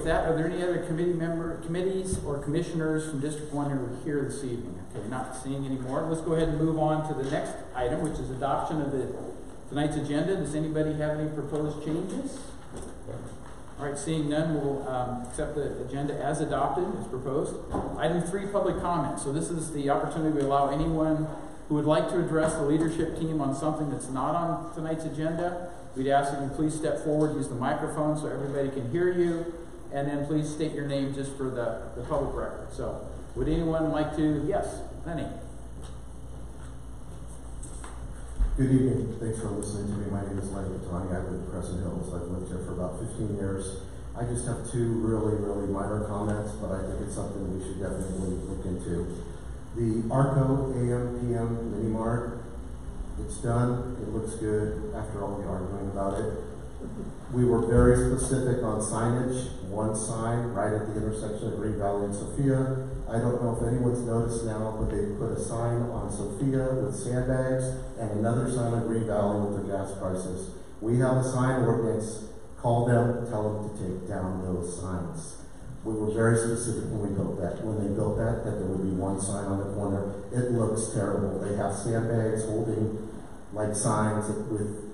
with that, are there any other committees or commissioners from District 1 who are here this evening? Okay, not seeing any more. Let's go ahead and move on to the next item, which is adoption of tonight's agenda. Does anybody have any proposed changes? All right, seeing none, we'll accept the agenda as adopted, as proposed. Item 3, public comment. So this is the opportunity to allow anyone who would like to address the leadership team on something that's not on tonight's agenda. We'd ask that you please step forward, use the microphone so everybody can hear you, and then please state your name just for the public record. So would anyone like to? Yes, Lenny. Good evening. Thanks for listening to me. My name is Lenny Catani. I live in Crescent Hills. I've lived here for about 15 years. I just have 2 really, really minor comments, but I think it's something we should definitely look into. The Arco AM/PM Mini Mart, it's done. It looks good after all the arguing about it. We were very specific on signage. 1 sign right at the intersection of Green Valley and Sophia. I don't know if anyone's noticed now, but they put a sign on Sophia with sandbags and another sign on Green Valley with the gas prices. We have a sign ordinance. Call them, tell them to take down those signs. We were very specific when we built that. When they built that there would be 1 sign on the corner. It looks terrible. They have sandbags holding like signs with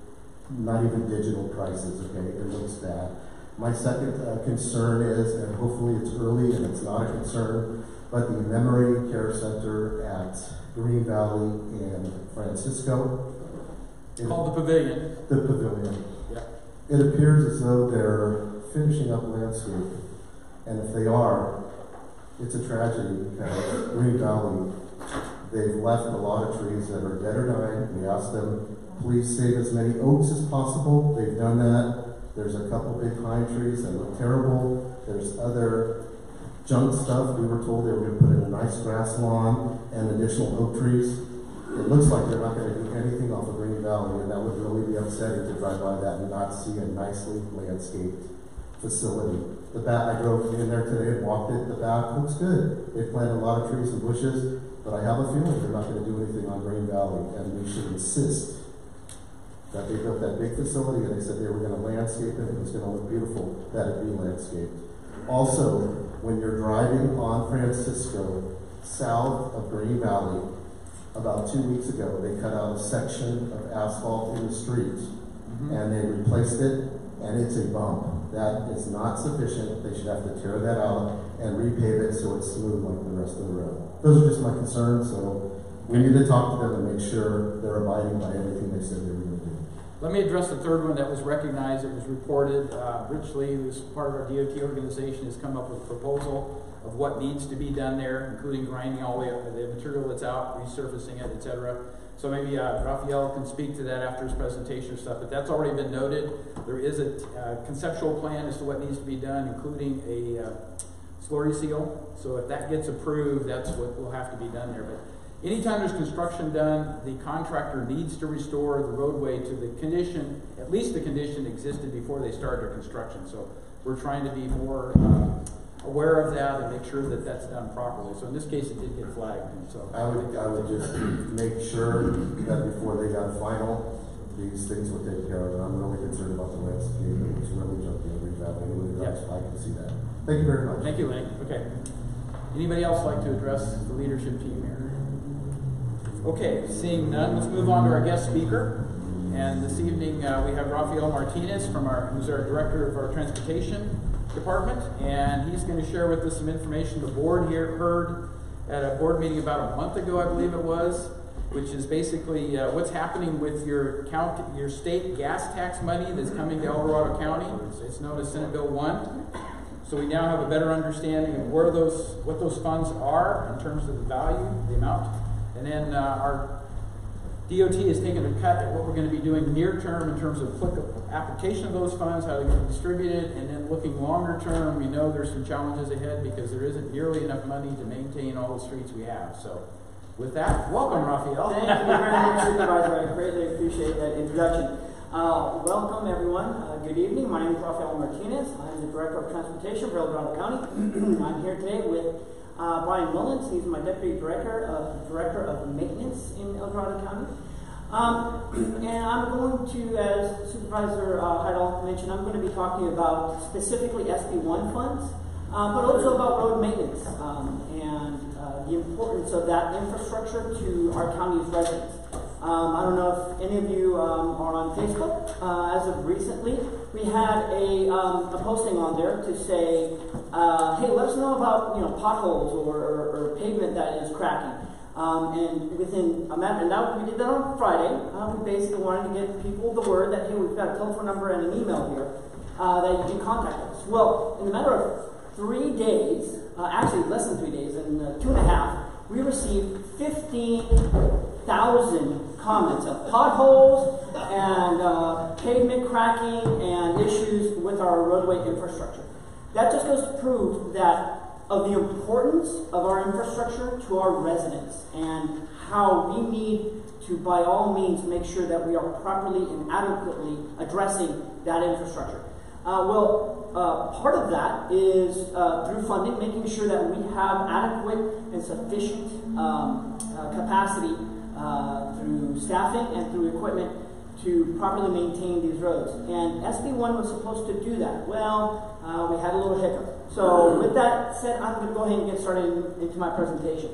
not even digital prices, okay? It looks bad. My second concern is, and hopefully it's early and it's not a concern, but the Memory Care Center at Green Valley and Francisco. Called the Pavilion. The Pavilion. Yeah. It appears as though they're finishing up landscape. And if they are, it's a tragedy because Green Valley, they've left a lot of trees that are dead or dying. We asked them, please save as many oaks as possible. They've done that. There's a couple big pine trees that look terrible. There's other junk stuff. We were told they were going to put in a nice grass lawn and additional oak trees. It looks like they're not going to do anything off of Green Valley, and that would really be upsetting to drive by that and not see a nicely landscaped facility. The back, I drove in there today and walked it. The back looks good. They planted a lot of trees and bushes, but I have a feeling they're not going to do anything on Green Valley, and we should insist that they built that big facility and they said they were going to landscape it and it was going to look beautiful, that it be landscaped. Also, when you're driving on Francisco, south of Green Valley, about 2 weeks ago, they cut out a section of asphalt in the street and they replaced it, and it's a bump. That is not sufficient. They should have to tear that out and repave it so it's smooth like the rest of the road. Those are just my concerns, so we need to talk to them and make sure they're abiding by everything they said they were going to do. Let me address the third one that was recognized. It was reported. Rich Lee, who's part of our DOT organization, has come up with a proposal of what needs to be done there, including grinding all the material that's out, resurfacing it, etc. So maybe Rafael can speak to that after his presentation or stuff, but that's already been noted. There is a conceptual plan as to what needs to be done, including a slurry seal. So if that gets approved, that's what will have to be done there. But anytime there's construction done, the contractor needs to restore the roadway to the condition, at least the condition existed before they started their construction. So we're trying to be more aware of that and make sure that that's done properly. So in this case, it did get flagged. And so I would just make sure that before they got final, these things were taken care of. And I'm really concerned about the landscape. It's really junky and revaluing. Yes. I can see that. Thank you very much. Thank you, Lane. Okay. Anybody else like to address the leadership team here? Okay, seeing none, let's move on to our guest speaker. And this evening we have Rafael Martinez who's our director of our transportation department, and he's going to share with us some information the board here heard at a board meeting about a month ago, I believe it was, which is basically what's happening with your state gas tax money that's coming to El Dorado County. It's known as Senate Bill 1. So we now have a better understanding of what those funds are in terms of the value, the amount. And then our DOT is taking a cut at what we're going to be doing near term in terms of application of those funds, how they're going to be distributed, and then looking longer term, we know there's some challenges ahead because there isn't nearly enough money to maintain all the streets we have. So with that, welcome, Rafael. Thank you very much, Supervisor. I greatly appreciate that introduction. Welcome, everyone. Good evening. My name is Rafael Martinez. I'm the Director of Transportation for El Dorado County. I'm here today with Brian Mullins. He's my Deputy Director of Maintenance in El Dorado County. And I'm going to, as Supervisor Heidel mentioned, I'm going to be talking about specifically SB1 funds, but also about road maintenance and the importance of that infrastructure to our county's residents. I don't know if any of you are on Facebook. As of recently, we had a posting on there to say, hey, let us know about potholes or pavement that is cracking. And within a matter, and we did that on Friday. We basically wanted to give people the word that, hey, we've got a telephone number and an email here that you can contact us. Well, in a matter of 3 days, actually less than 3 days, in 2.5, we received 15,000 comments of potholes and pavement cracking and issues with our roadway infrastructure. That just goes to prove that of the importance of our infrastructure to our residents and how we need to, by all means, make sure that we are properly and adequately addressing that infrastructure. Part of that is through funding, making sure that we have adequate and sufficient capacity through staffing and through equipment to properly maintain these roads. And SB1 was supposed to do that. Well, we had a little hiccup. So with that said, I'm going to go ahead and get started into my presentation.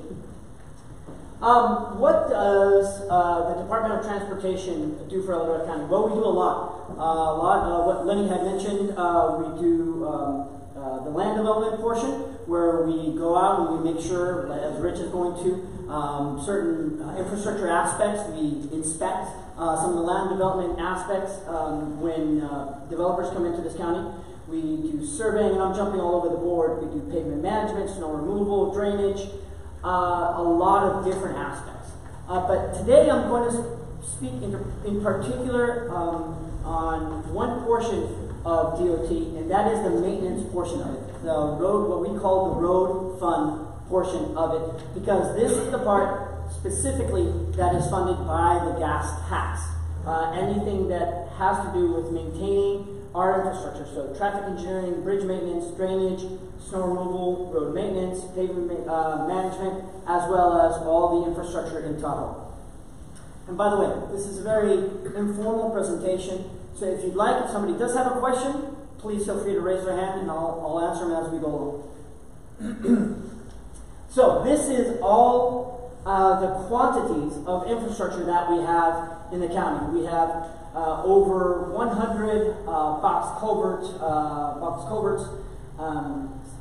What does the Department of Transportation do for El Dorado County? Well, we do a lot. What Lenny had mentioned, we do the land development portion, where we go out and we make sure, as Rich is going to, certain infrastructure aspects. We inspect some of the land development aspects when developers come into this county. We do surveying, and I'm jumping all over the board. We do pavement management, snow removal, drainage, a lot of different aspects. But today I'm going to speak in particular on one portion of DOT, and that is the maintenance portion of it, the road, what we call the road fund portion of it, because this is the part specifically that is funded by the gas tax. Anything that has to do with maintaining our infrastructure, so traffic engineering, bridge maintenance, drainage, snow removal, road maintenance, pavement management, as well as all the infrastructure in Tahoe. And by the way, this is a very informal presentation, so if you'd like, if somebody does have a question, please feel free to raise their hand and I'll answer them as we go along. So this is all the quantities of infrastructure that we have in the county. We have over 100 box culverts,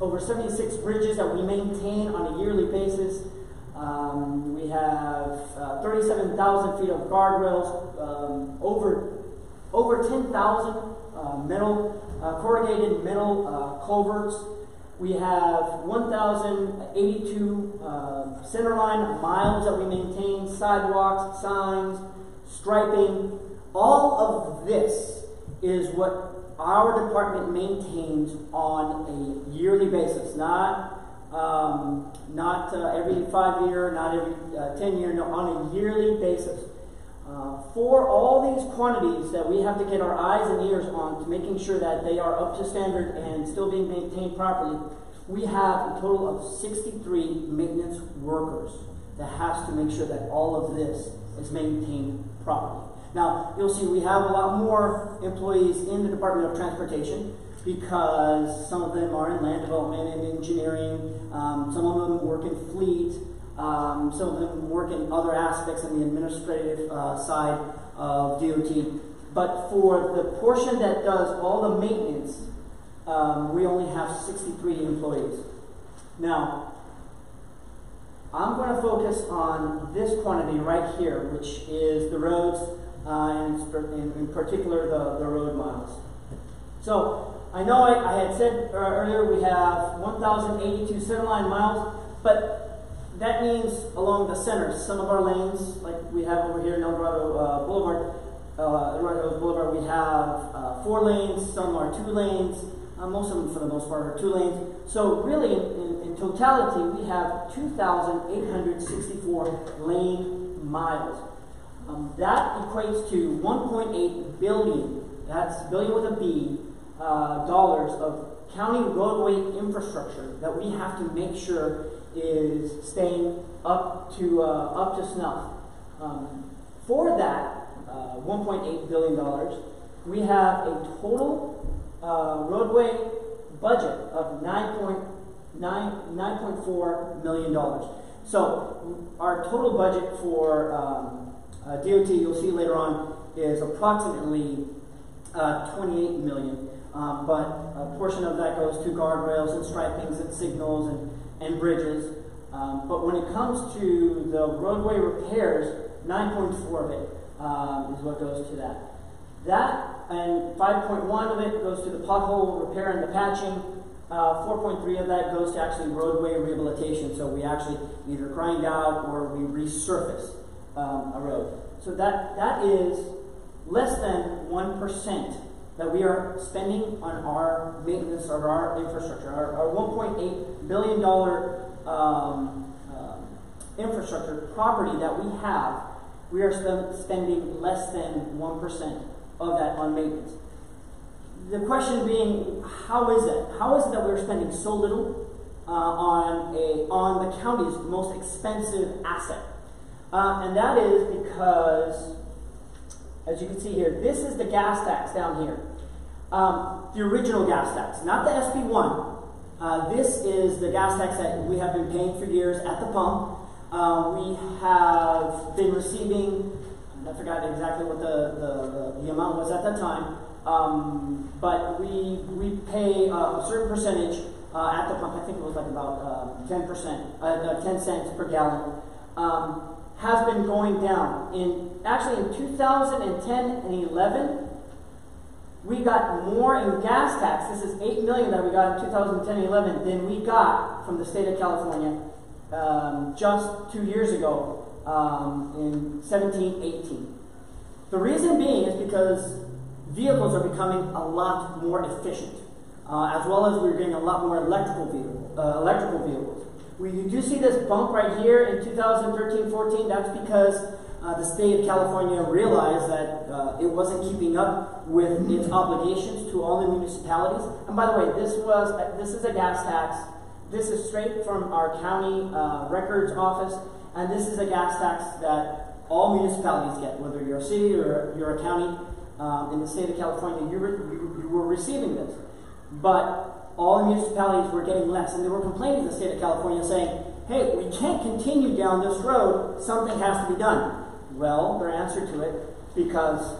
over 76 bridges that we maintain on a yearly basis. We have 37,000 feet of guardrails, over 10,000 corrugated metal culverts. We have 1,082 centerline miles that we maintain, sidewalks, signs, striping. All of this is what our department maintains on a yearly basis, not every 5 year, not every 10 year, no, on a yearly basis. For all these quantities that we have to get our eyes and ears on to making sure that they are up to standard and still being maintained properly, we have a total of 63 maintenance workers that has to make sure that all of this is maintained properly. Now, you'll see we have a lot more employees in the Department of Transportation because some of them are in land development and engineering, some of them work in fleet, some of them work in other aspects of the administrative side of DOT. But for the portion that does all the maintenance, we only have 63 employees. Now, I'm going to focus on this quantity right here, which is the roads, and in particular the road miles. So I know I had said earlier we have 1,082 centerline miles, but that means along the center. Some of our lanes, like we have over here in El Dorado Boulevard, we have 4 lanes, some are 2 lanes, most of them for the most part are 2 lanes. So really in totality we have 2,864 lane miles. That equates to 1.8 billion, that's billion with a B, dollars of county roadway infrastructure that we have to make sure is staying up to snuff. For that $1.8 billion, we have a total roadway budget of $9.4 million. So our total budget for DOT, you'll see later on, is approximately $28 million. But a portion of that goes to guardrails and stripings and signals and bridges. But when it comes to the roadway repairs, 9.4 of it is what goes to that. That and 5.1 of it goes to the pothole repair and the patching. 4.3 of that goes to actually roadway rehabilitation. So we actually either grind out or we resurface a road. So that is less than 1% that we are spending on our maintenance of our infrastructure. Our $1.8 billion infrastructure property that we have, we are spending less than 1% of that on maintenance. The question being, how is that? How is it that we're spending so little on the county's most expensive asset? And that is because, as you can see here, this is the gas tax down here. The original gas tax, not the SB1. This is the gas tax that we have been paying for years at the pump. We have been receiving, I forgot exactly what the amount was at that time, but we pay a certain percentage at the pump. I think it was like about 10%, 10 cents per gallon. Has been going down. Actually in 2010 and 11, we got more in gas tax. This is $8 million that we got in 2010 and 11 than we got from the state of California just 2 years ago in 17-18. The reason being is because vehicles are becoming a lot more efficient, as well as we're getting a lot more electrical vehicles. We do see this bump right here in 2013-14. That's because the state of California realized that it wasn't keeping up with its obligations to all the municipalities. And by the way, this is a gas tax. This is straight from our county records office, and this is a gas tax that all municipalities get, whether you're a city or you're a county in the state of California. You were receiving this, but all the municipalities were getting less, and they were complaining to the state of California saying, hey, we can't continue down this road, something has to be done. Well, their answer to it, because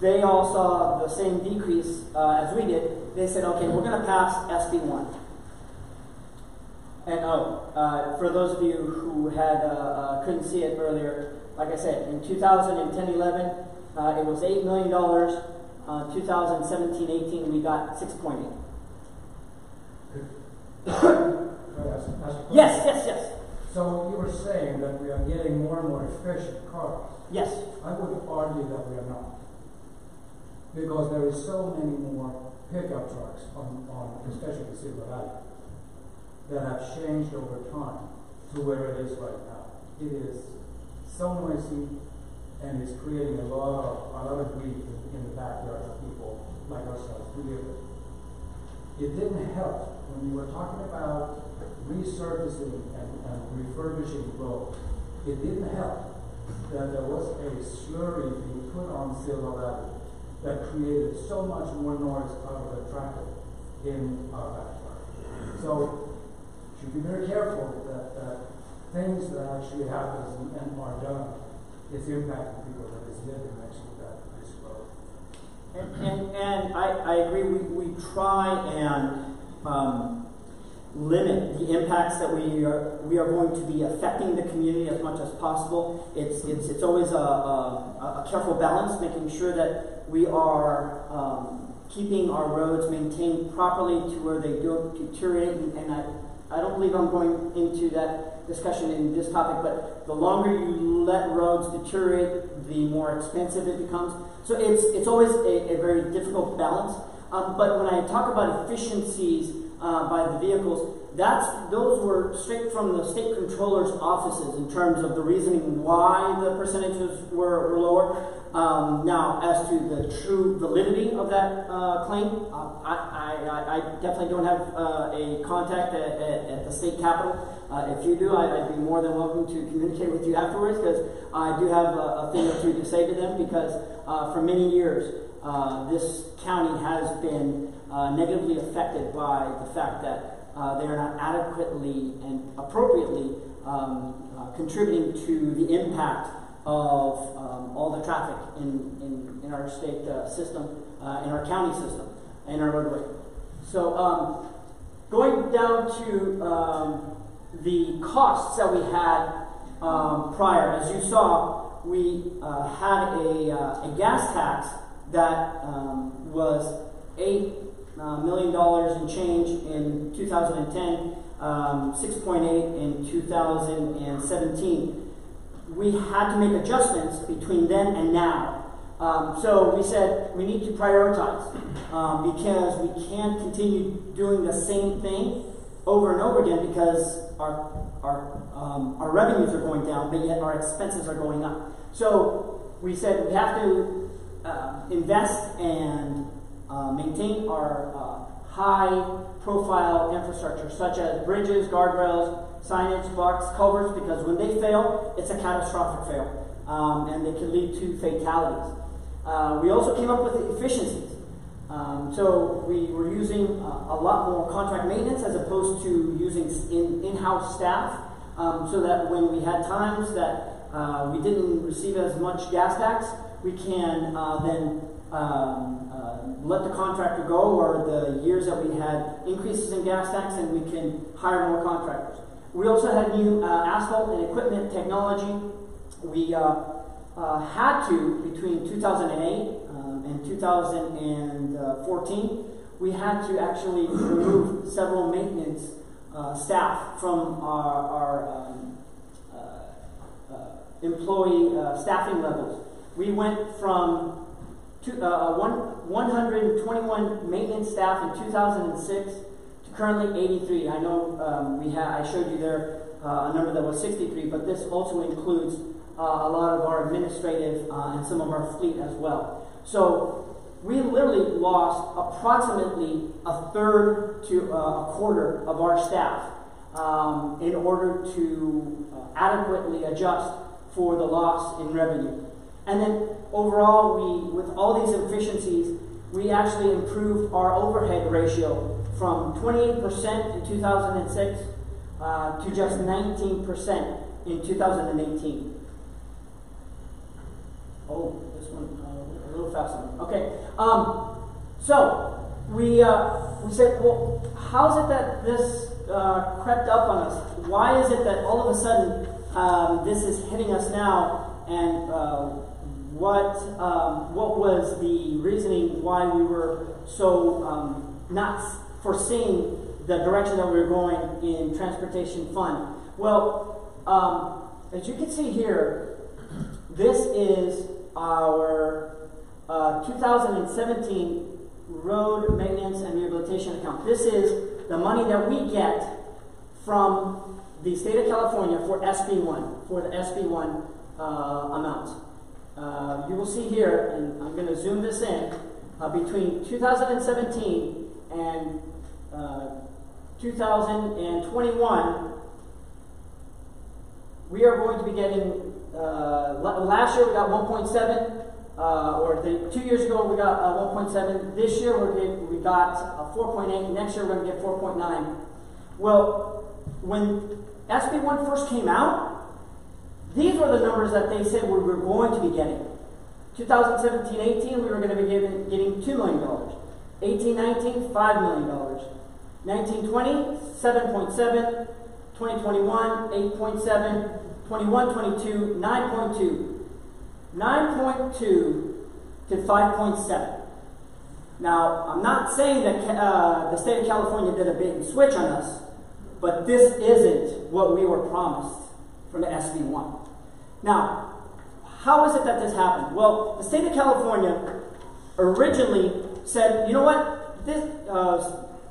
they all saw the same decrease as we did, they said, okay, we're going to pass SB1. And for those of you who couldn't see it earlier, like I said, in 2010-11, it was $8 million. 2017-18, we got 6.8. Yes. So you were saying that we are getting more and more efficient cars. Yes. I would argue that we are not. Because there is so many more pickup trucks on especially Silver Valley, that have changed over time to where it is right now. It is so noisy, and it's creating a lot of grief in the backyard of people like ourselves who live it. It didn't help when you were talking about resurfacing and refurbishing roads. It didn't help that there was a slurry being put on Silver Valley that created so much more noise out of the traffic in our backyard. So you should be very careful that things that actually happen and are done is impacting people that is living next to this road. And I agree. We try and limit the impacts that we are going to be affecting the community as much as possible. It's always a careful balance, making sure that we are keeping our roads maintained properly to where they don't deteriorate. And I don't believe I'm going into that discussion in this topic, but the longer you let roads deteriorate, the more expensive it becomes. So it's always a very difficult balance. But when I talk about efficiencies by the vehicles, those were straight from the state controller's offices in terms of the reasoning why the percentages were lower. Now, as to the true validity of that claim, I definitely don't have a contact at the state capitol. If you do, I'd be more than welcome to communicate with you afterwards, because I do have a thing or two to say to them, because for many years, this county has been negatively affected by the fact that they are not adequately and appropriately contributing to the impact of all the traffic in our state system, in our county system, in our roadway. So going down to the costs that we had prior, as you saw, we had a gas tax that was $8 million and change in 2010, 6.8 in 2017. We had to make adjustments between then and now. So we said we need to prioritize because we can't continue doing the same thing over and over again, because our revenues are going down, but yet our expenses are going up. So we said we have to invest and maintain our high-profile infrastructure, such as bridges, guardrails, signage, box culverts, because when they fail, it's a catastrophic fail, and they can lead to fatalities. We also came up with efficiencies. So we were using a lot more contract maintenance as opposed to using in-house staff, so that when we had times that we didn't receive as much gas tax, we can then let the contractor go, or the years that we had increases in gas tax, and we can hire more contractors. We also had new asphalt and equipment technology. We had to, between 2008 and 2014, we had to actually remove several maintenance staff from our employee staffing levels. We went from 121 maintenance staff in 2006 to currently 83. I know I showed you there a number that was 63, but this also includes a lot of our administrative and some of our fleet as well. So we literally lost approximately a third to a quarter of our staff in order to adequately adjust for the loss in revenue. And then overall, with all these efficiencies, we actually improved our overhead ratio from 28% in 2006 to just 19% in 2018. Oh, this one a little faster. Okay, so we said, well, how is it that this crept up on us? Why is it that all of a sudden this is hitting us now? And what was the reasoning why we were so not foreseeing the direction that we were going in transportation fund? Well, as you can see here, this is our 2017 road maintenance and rehabilitation account. This is the money that we get from the state of California for SB1, for the SB1 amount. You will see here, and I'm going to zoom this in, between 2017 and 2021, we are going to be getting, last year we got 1.7, or 2 years ago we got 1.7. This year we got 4.8. Next year we're going to get 4.9. Well, when SB1 first came out, these were the numbers that they said we were going to be getting. 2017-18, we were going to be getting $2 million. 18-19, $5 million. 19-20, 7.7. 2021, 8.7. 21-22, 9.2. 9.2 to 5.7. Now, I'm not saying that the state of California did a bait and switch on us, but this isn't what we were promised from the SB1. Now, how is it that this happened? Well, the state of California originally said, you know what, this,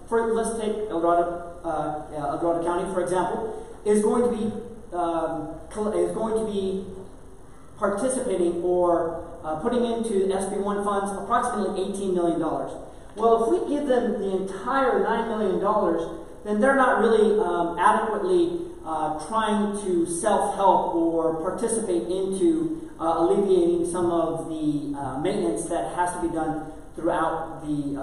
let's take El Dorado County, for example, is going to be participating or putting into SB1 funds approximately $18 million. Well, if we give them the entire $9 million, then they're not really adequately trying to self-help or participate into alleviating some of the maintenance that has to be done throughout the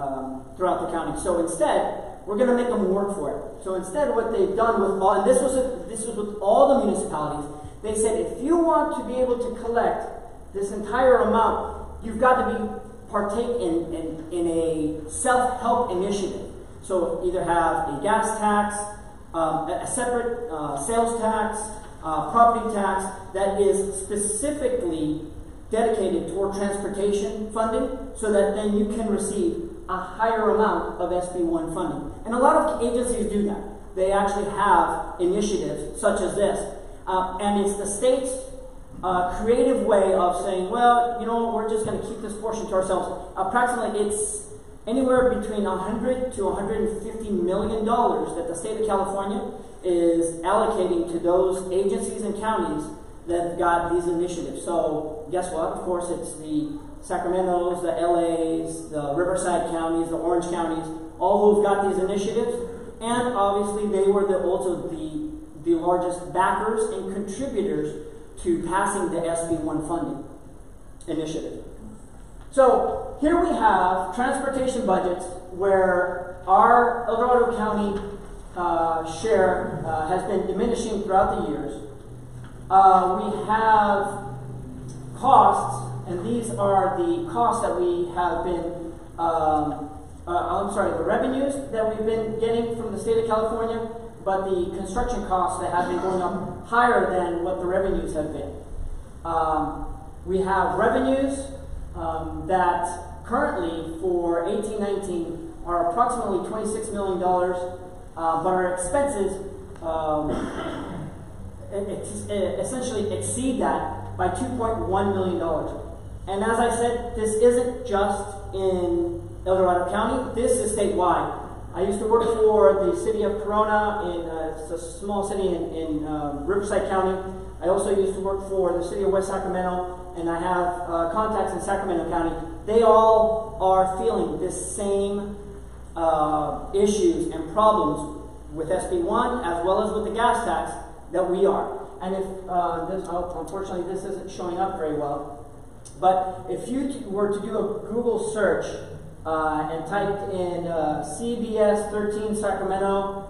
county. So instead, we're going to make them work for it. So instead, what they've done with all, and this was with all the municipalities, they said if you want to be able to collect this entire amount, you've got to partake in a self-help initiative. So either have a gas tax, a separate sales tax, property tax that is specifically dedicated toward transportation funding, so that then you can receive a higher amount of SB1 funding. And a lot of agencies do that. They actually have initiatives such as this. And it's the state's creative way of saying, well, you know, we're just going to keep this portion to ourselves. Approximately, it's anywhere between $100 to $150 million that the state of California is allocating to those agencies and counties that got these initiatives. So guess what? Of course, it's the Sacramento's, the LA's, the Riverside counties, the Orange counties, all who've got these initiatives. And obviously, they were also the largest backers and contributors to passing the SB1 funding initiative. So here we have transportation budgets where our El Dorado County share has been diminishing throughout the years. We have costs, and these are the costs that we have been, the revenues that we've been getting from the state of California, but the construction costs that have been going up higher than what the revenues have been. We have revenues that currently for 18-19 are approximately $26 million, but our expenses essentially exceed that by $2.1 million. And as I said, this isn't just in El Dorado County, this is statewide. I used to work for the city of Corona, it's a small city in Riverside County. I also used to work for the city of West Sacramento, and I have contacts in Sacramento County. They all are feeling this same issues and problems with SB1 as well as with the gas tax that we are. And if unfortunately this isn't showing up very well, but if you were to do a Google search and typed in CBS 13 Sacramento,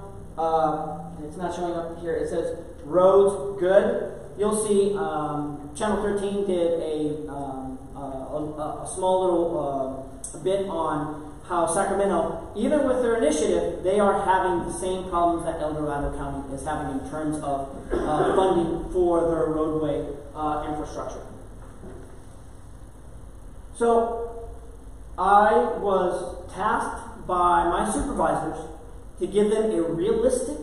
it's not showing up here, it says roads good, you'll see Channel 13 did a small little bit on how Sacramento, even with their initiative, they are having the same problems that El Dorado County is having in terms of funding for their roadway infrastructure. So I was tasked by my supervisors to give them a realistic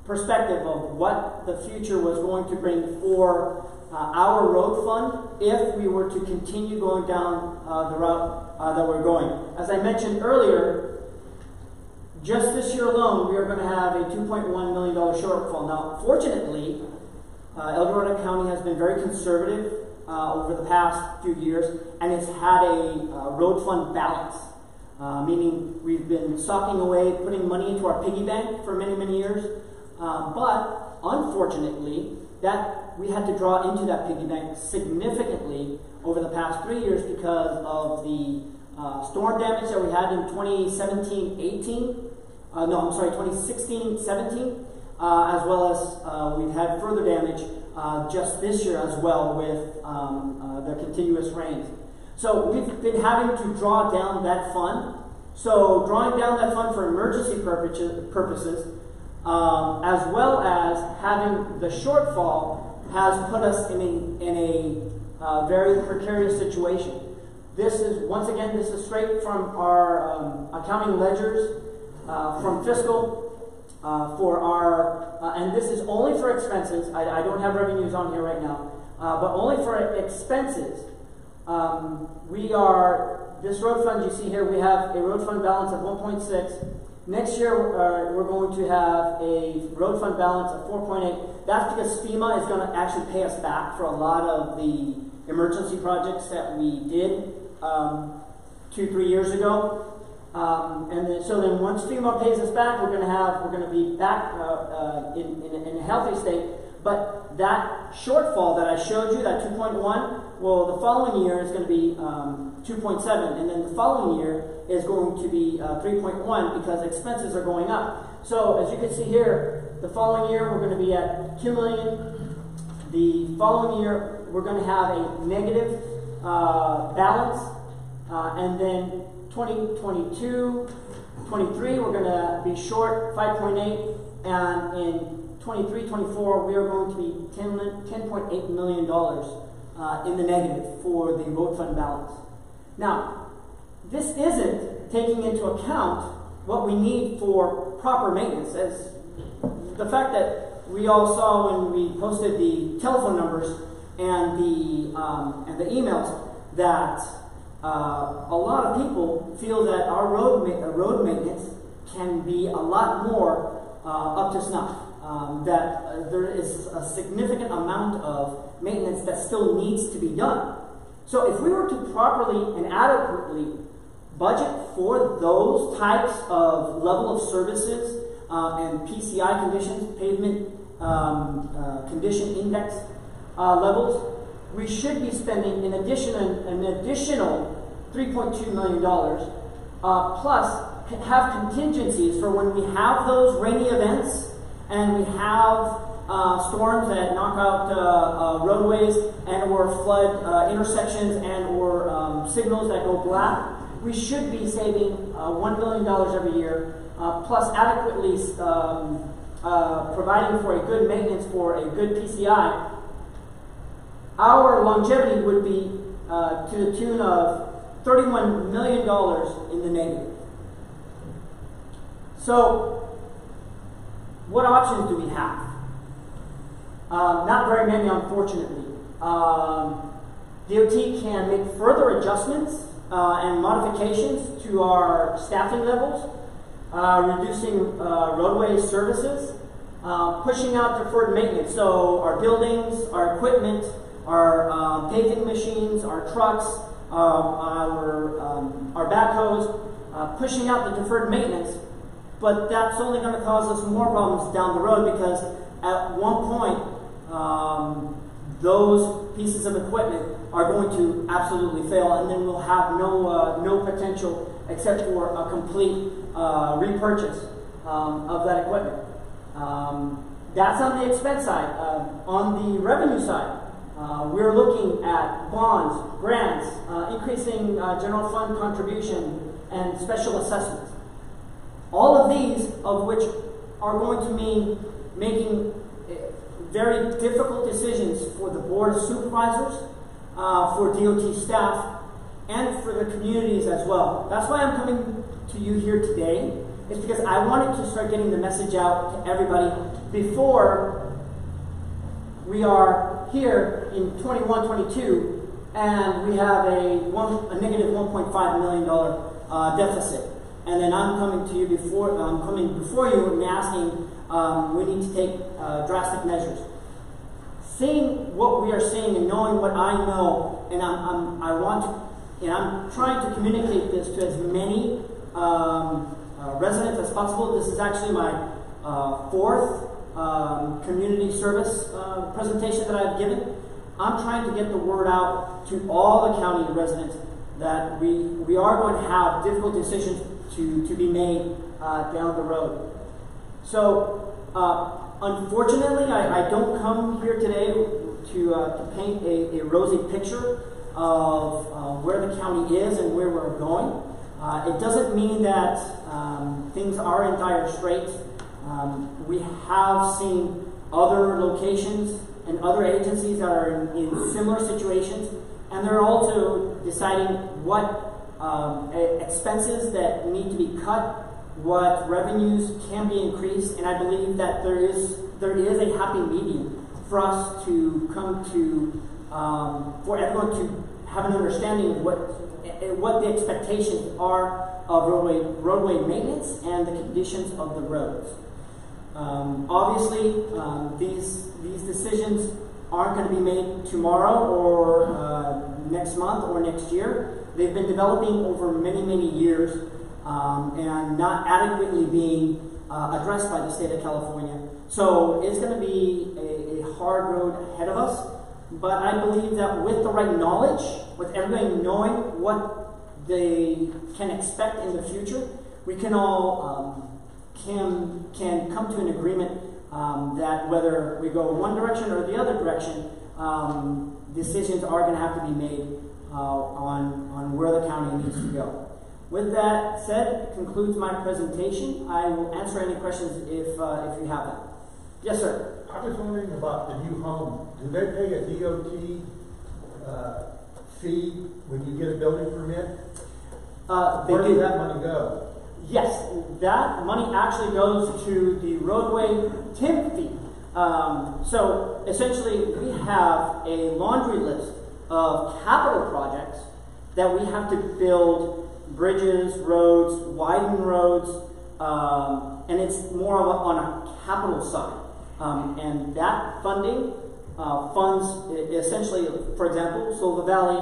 perspective of what the future was going to bring for our road fund if we were to continue going down the route that we're going. As I mentioned earlier, just this year alone, we are going to have a $2.1 million shortfall. Now, fortunately, El Dorado County has been very conservative over the past few years, and it's had a road fund balance, meaning we've been socking away, putting money into our piggy bank for many, many years. But unfortunately, that we had to draw into that piggy bank significantly over the past 3 years because of the storm damage that we had in 2016-17, as well as we've had further damage just this year as well with the continuous rains. So we've been having to draw down that fund. So drawing down that fund for emergency purposes, as well as having the shortfall, has put us in a very precarious situation. This is, once again, this is straight from our accounting ledgers, from fiscal, for our, and this is only for expenses. I don't have revenues on here right now, but only for expenses. We are this road fund you see here, we have a road fund balance of 1.6. Next year, we're going to have a road fund balance of 4.8. That's because FEMA is going to actually pay us back for a lot of the emergency projects that we did 2-3 years ago. So then once FEMA pays us back, we're going to be back in a healthy state. But that shortfall that I showed you, that 2.1, well, the following year is going to be 2.7, and then the following year is going to be 3.1 because expenses are going up. So as you can see here, the following year we're going to be at 2 million. The following year we're going to have a negative balance, and then 2022, 23 we're going to be short 5.8, and in 23, 24, we are going to be $10.8 million in the negative for the road fund balance. Now, this isn't taking into account what we need for proper maintenance. As the fact that we all saw when we posted the telephone numbers and the emails that a lot of people feel that our road maintenance can be a lot more up to snuff. That there is a significant amount of maintenance that still needs to be done. So if we were to properly and adequately budget for those types of level of services and PCI conditions, pavement condition index levels, we should be spending an additional $3.2 million plus have contingencies for when we have those rainy events and we have storms that knock out roadways and or flood intersections and or signals that go black. We should be saving $1 million every year, plus adequately providing for a good maintenance for a good PCI. Our longevity would be to the tune of $31 million in the negative. So, what options do we have? Not very many, unfortunately. DOT can make further adjustments and modifications to our staffing levels, reducing roadway services, pushing out deferred maintenance. So our buildings, our equipment, our paving machines, our trucks, our backhoes, pushing out the deferred maintenance. But that's only going to cause us more problems down the road because at one point, those pieces of equipment are going to absolutely fail, and then we'll have no potential except for a complete repurchase of that equipment. That's on the expense side. On the revenue side, we're looking at bonds, grants, increasing general fund contribution, and special assessments. All of these, of which are going to mean making very difficult decisions for the Board of Supervisors, for DOT staff, and for the communities as well. That's why I'm coming to you here today, is because I wanted to start getting the message out to everybody before we are here in 21-22 and we have a negative $1.5 million deficit. And then I'm coming to you before you and asking we need to take drastic measures. Seeing what we are seeing and knowing what I know, and I'm trying to communicate this to as many residents as possible. This is actually my fourth community service presentation that I've given. I'm trying to get the word out to all the county residents that we are going to have difficult decisions to be made down the road. So, unfortunately, I don't come here today to paint a rosy picture of where the county is and where we're going. It doesn't mean that things are in dire straits. We have seen other locations and other agencies that are in similar situations, and they're also deciding what expenses that need to be cut, what revenues can be increased, and I believe that there is a happy medium for us to come to, for everyone to have an understanding of what the expectations are of roadway maintenance and the conditions of the roads. Obviously, these decisions aren't going to be made tomorrow or next month or next year. They've been developing over many, many years and not adequately being addressed by the state of California. So it's going to be a hard road ahead of us. But I believe that with the right knowledge, with everybody knowing what they can expect in the future, we can all can come to an agreement that whether we go one direction or the other direction, decisions are going to have to be made on where the county needs to go. With that said, it concludes my presentation. I will answer any questions if you have them. Yes, sir. I was wondering about the new home. Do they pay a DOT fee when you get a building permit? Where does that money go? Yes, that money actually goes to the roadway TIM fee. So essentially, we have a laundry list of capital projects that we have to build bridges, roads, widen roads, and it's more of on a capital side. And that funding funds essentially, for example, Silver Valley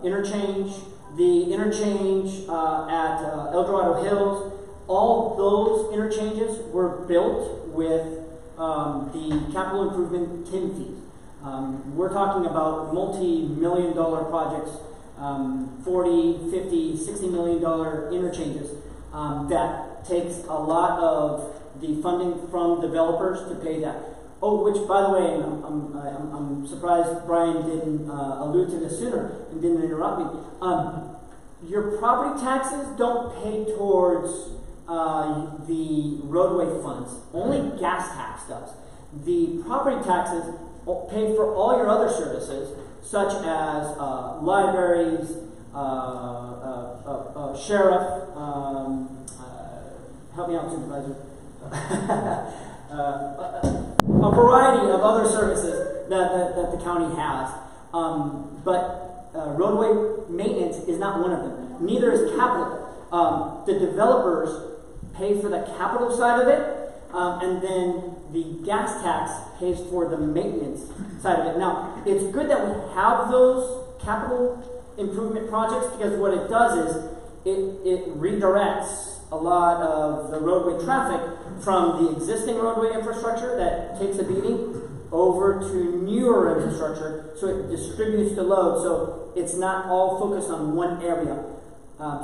interchange, the interchange at El Dorado Hills. All those interchanges were built with the capital improvement TIM fees. We're talking about multi-million-dollar projects, $40, $50, $60 million interchanges that takes a lot of the funding from developers to pay that. Oh, which, by the way, I'm surprised Brian didn't allude to this sooner and didn't interrupt me. Your property taxes don't pay towards the roadway funds. Only gas tax does. The property taxes pay for all your other services, such as libraries, sheriff, help me out, supervisor. A variety of other services that the county has. But roadway maintenance is not one of them. Neither is capital. The developers pay for the capital side of it, and then the gas tax pays for the maintenance side of it. Now, it's good that we have those capital improvement projects, because what it does is it redirects a lot of the roadway traffic from the existing roadway infrastructure that takes a beating over to newer infrastructure, so it distributes the load, so it's not all focused on one area.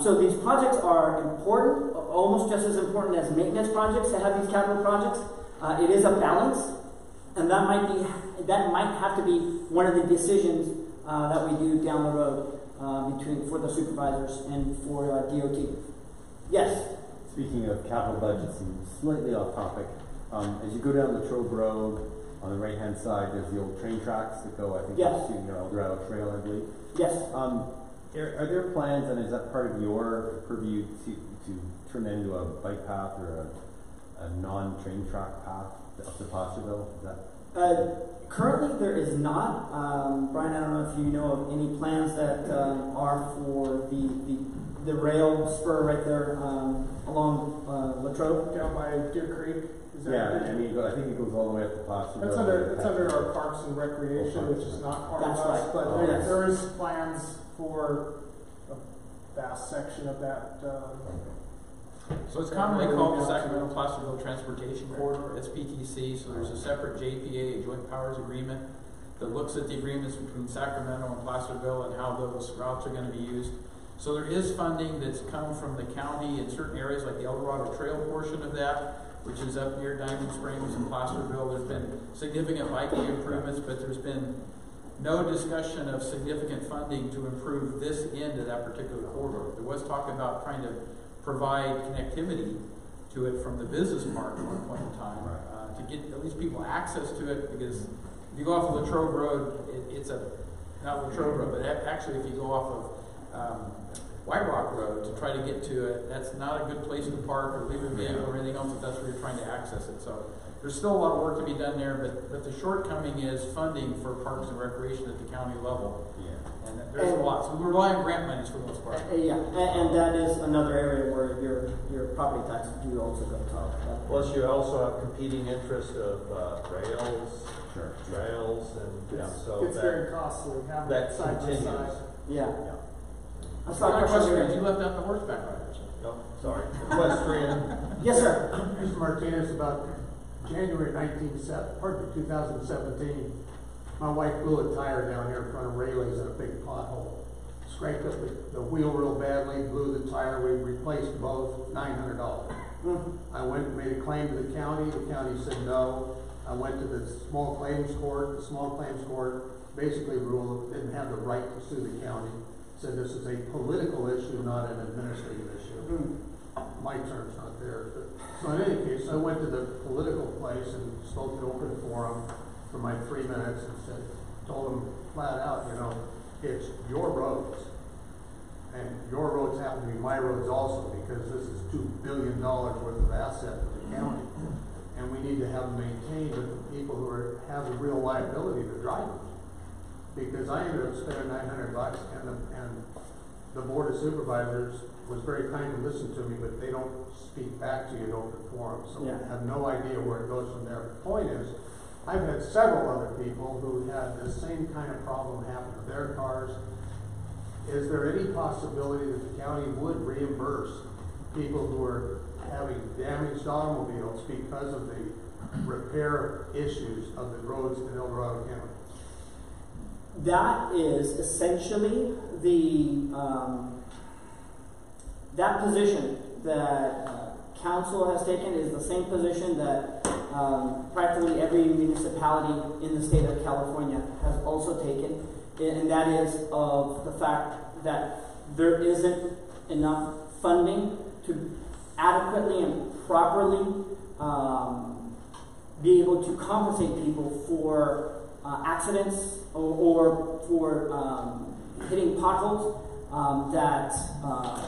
So these projects are important, almost just as important as maintenance projects to have these capital projects. It is a balance, and that might have to be one of the decisions that we do down the road for the supervisors and for DOT. Yes? Speaking of capital budgets, and slightly off topic, as you go down the Trove Road, on the right-hand side, there's the old train tracks that go, I think, yes, to El Dorado Trail, I believe. Yes. Are there plans, and is that part of your purview to turn that into a bike path or a non-train track path up to Fosterville? Is that? Currently, there is not. Brian, I don't know if you know of any plans that are for the rail spur right there along Latrobe. Down by Deer Creek. Yeah, I mean, I think it goes all the way up to Fosterville. That's under our Parks and Recreation, which is not part of us. Right. But there is plans for a vast section of that. So it's commonly called the Sacramento-Placerville Transportation Corridor. It's PTC, so there's a separate JPA, a Joint Powers Agreement, that looks at the agreements between Sacramento and Placerville and how those routes are going to be used. So there is funding that's come from the county in certain areas, like the El Dorado Trail portion of that, which is up near Diamond Springs and Placerville. There's been significant biking improvements, but there's been no discussion of significant funding to improve this end of that particular corridor. There was talk about trying to provide connectivity to it from the business park at one point in time, to get at least people access to it, because if you go off of Latrobe Road, not Latrobe Road, but actually if you go off of White Rock Road to try to get to it, that's not a good place to park or leave a vehicle or anything else if that's where you're trying to access it. So there's still a lot of work to be done there, but the shortcoming is funding for parks and recreation at the county level. Yeah. And there's a lot, so we rely on grant monies for the most part. Yeah, and that is another area where your property taxes do also go top. Plus, you also have competing interest of rails, Sure. trails, and Yeah. so It's very costly having that it side by continues. side. Yeah. Yeah. That's My not question is, question. you left out the horseback riders. Oh, sorry. Equestrian. Yes, sir. Mr. Martinez, about January 2017, my wife blew a tire down here in front of Rayleigh's in a big pothole. Scraped up the wheel real badly, blew the tire, we replaced both, $900. I went and made a claim to the county said no. I went to the small claims court basically ruled, didn't have the right to sue the county, said this is a political issue, not an administrative issue. My term's not theirs. So in any case, I went to the political place and spoke to open forum for my 3 minutes and told them flat out, it's your roads. And your roads happen to be my roads also, because this is $2 billion worth of asset for the county. And we need to have them maintained with the people who have the real liability to drive them. Because I ended up spending $900 and the board of supervisors was very kind to listen to me, but they don't speak back to you in open forum, so Yeah. I have no idea where it goes from there. The point is, I've had several other people who had the same kind of problem happen to their cars. Is there any possibility that the county would reimburse people who are having damaged automobiles because of the repair issues of the roads in El Dorado County? That is essentially that position that council has taken is the same position that practically every municipality in the state of California has also taken, and that is of the fact that there isn't enough funding to adequately and properly be able to compensate people for accidents or for hitting potholes that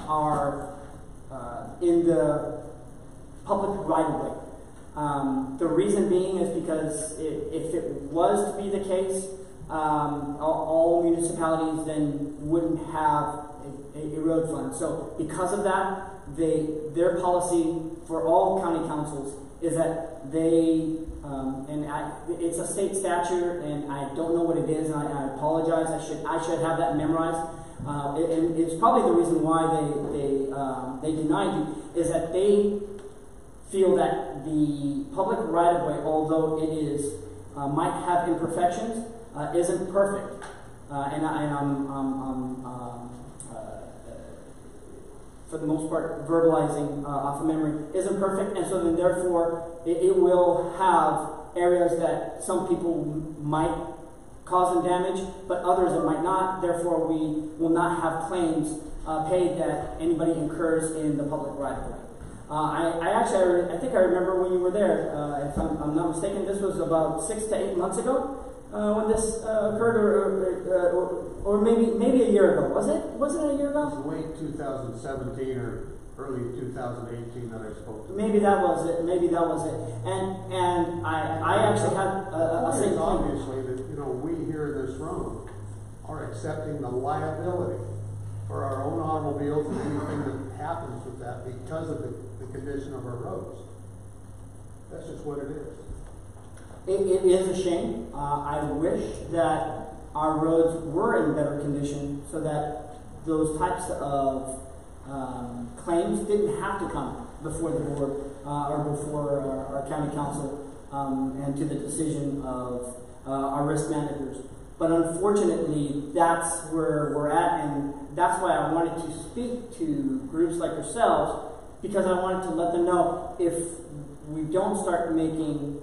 are in the public right-of-way. The reason being is because if it was to be the case, all municipalities then wouldn't have a road fund. So because of that, their policy for all county councils is that they, it's a state statute, and I don't know what it is, and I apologize. I should have that memorized. And it's probably the reason why they denied you, is that they feel that the public right-of-way, although it is might have imperfections, isn't perfect. And I'm for the most part, verbalizing off of memory isn't perfect, and so then therefore it will have areas that some people might cause them damage, but others it might not. Therefore, we will not have claims paid that anybody incurs in the public right-of-way. I think I remember when you were there. If I'm not mistaken, this was about 6 to 8 months ago when this occurred, or maybe a year ago. Was it? Was it a year ago? It was late 2017 or early 2018 that I spoke to. Maybe that was it. Maybe that was it. And I actually had a same thing. Obviously, that we here in this room are accepting the liability for our own automobiles and anything that happens with that because of the condition of our roads. That's just what it is. It is a shame. I wish that our roads were in better condition so that those types of claims didn't have to come before the board or before our county council and to the decision of our risk managers. But unfortunately, that's where we're at, and that's why I wanted to speak to groups like yourselves, because I wanted to let them know if we don't start making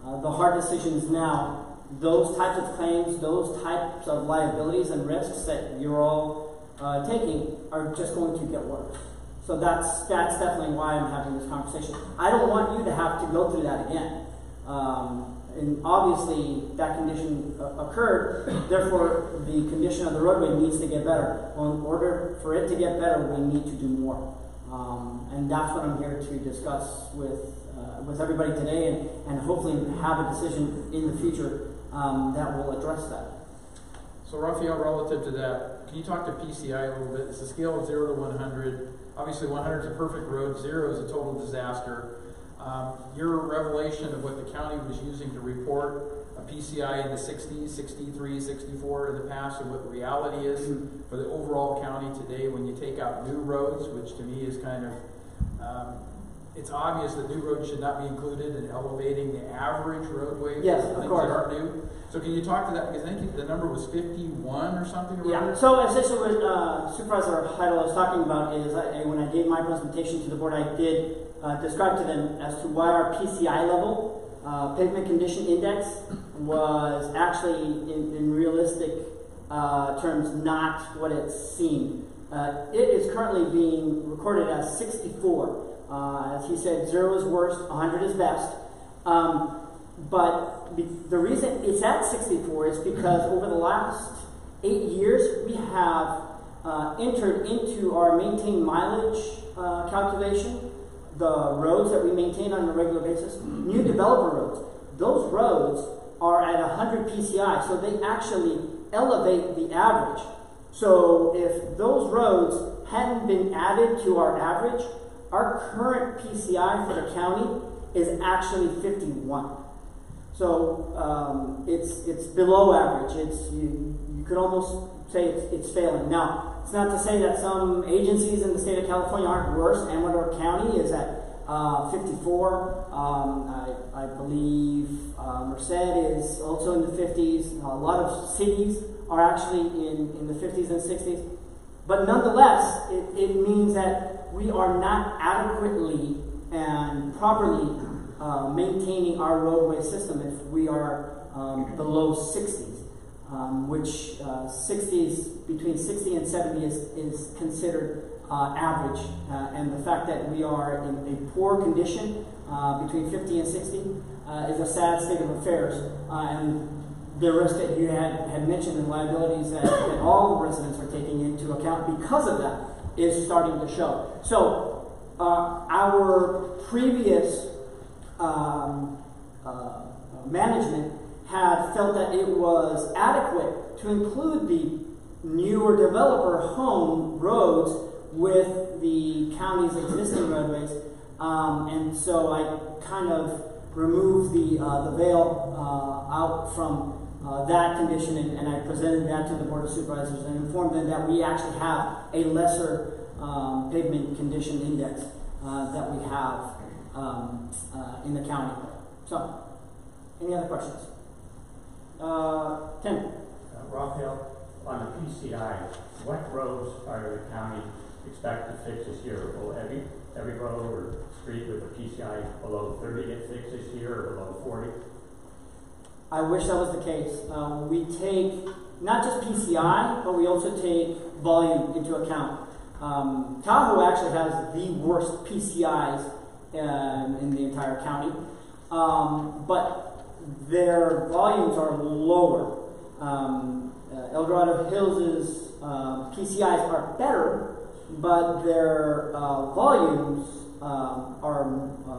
the hard decisions now, those types of claims, those types of liabilities and risks that you're all taking are just going to get worse. So that's definitely why I'm having this conversation. I don't want you to have to go through that again. And obviously that condition occurred, therefore the condition of the roadway needs to get better. Well, in order for it to get better, we need to do more. And that's what I'm here to discuss with with everybody today, and hopefully have a decision in the future that will address that. So Rafael, relative to that, can you talk to PCI a little bit? It's a scale of 0 to 100. Obviously 100 is a perfect road, 0 is a total disaster. Your revelation of what the county was using to report a PCI in the 60s, 63, 64 in the past, and what the reality is for the overall county today when you take out new roads, which to me is kind of, it's obvious that new roads should not be included in elevating the average roadway for Yes, things of that course. aren't new. So can you talk to that? Because I think the number was 51 or something around Yeah, there? so essentially what Supervisor Heidel was talking about is when I gave my presentation to the board, I did describe to them as to why our PCI level, pavement condition index, was actually in realistic terms not what it seemed. It is currently being recorded as 64. As he said, 0 is worst, 100 is best. But the reason it's at 64 is because over the last 8 years, we have entered into our maintained mileage calculation, the roads that we maintain on a regular basis, new developer roads. Those roads are at 100 PCI, so they actually elevate the average. So if those roads hadn't been added to our average, our current PCI for the county is actually 51. So it's below average. You could almost say it's failing. Now, it's not to say that some agencies in the state of California aren't worse. Amador County is at 54. I believe Merced is also in the 50s. A lot of cities are actually in the 50s and 60s. But nonetheless, it means that we are not adequately and properly maintaining our roadway system if we are below 60s, which 60s, between 60 and 70 is considered average. And the fact that we are in a poor condition between 50 and 60 is a sad state of affairs. And the risk that you had mentioned and liabilities that all the residents are taking into account because of that is starting to show. So our previous management had felt that it was adequate to include the newer developer home roads with the county's existing roadways, and so I kind of removed the veil out from that condition, and I presented that to the Board of Supervisors and informed them that we actually have a lesser pavement condition index that we have in the county. So, any other questions? Tim? Rafael, on the PCI, what roads are the county expect to fix this year? Will every road or street with a PCI below 30 get fixed this year or below 40? I wish that was the case. We take not just PCI, but we also take volume into account. Tahoe actually has the worst PCIs in the entire county, but their volumes are lower. El Dorado Hills' PCIs are better, but their volumes are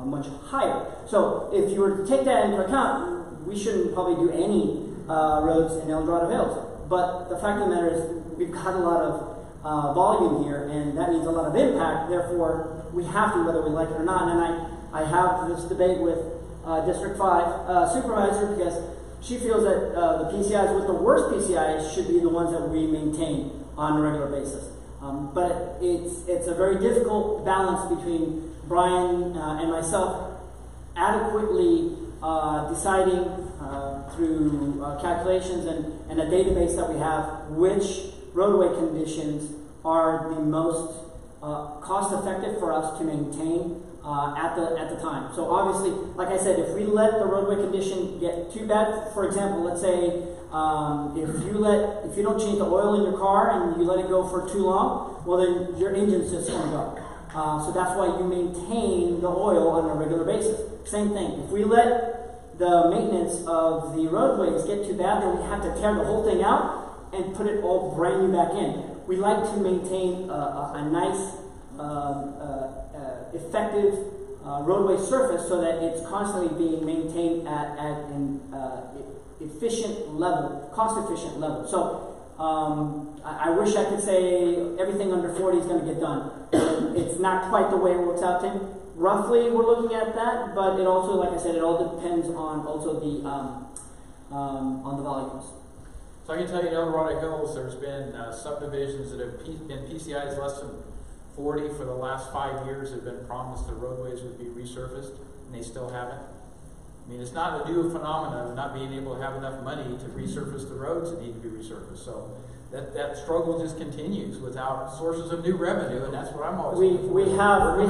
much higher. So if you were to take that into account, we shouldn't probably do any roads in El Dorado Hills. But the fact of the matter is we've got a lot of volume here, and that means a lot of impact. Therefore, we have to, whether we like it or not. And I have this debate with District 5 supervisor because she feels that the PCIs with the worst PCIs should be the ones that we maintain on a regular basis. But it's a very difficult balance between Brian and myself adequately deciding through calculations and a database that we have which roadway conditions are the most cost-effective for us to maintain at the time. So obviously, like I said, if we let the roadway condition get too bad, for example, let's say if you don't change the oil in your car and you let it go for too long, well then your engine's just going to go. So that's why you maintain the oil on a regular basis. Same thing. If we let the maintenance of the roadways get too bad, then we have to tear the whole thing out and put it all brand new back in. We like to maintain a nice, effective roadway surface so that it's constantly being maintained at an efficient level, cost-efficient level. So I wish I could say everything under 40 is going to get done. It's not quite the way it works out, Tim. Roughly, we're looking at that, but it also, like I said, it all depends on also the on the volumes. So I can tell you in El Dorado Hills, there's been subdivisions that have been PCIs less than 40 for the last 5 years have been promised the roadways would be resurfaced, and they still haven't. I mean, it's not a new phenomenon of not being able to have enough money to resurface the roads that need to be resurfaced. So that struggle just continues without sources of new revenue, and that's what I'm always looking for. We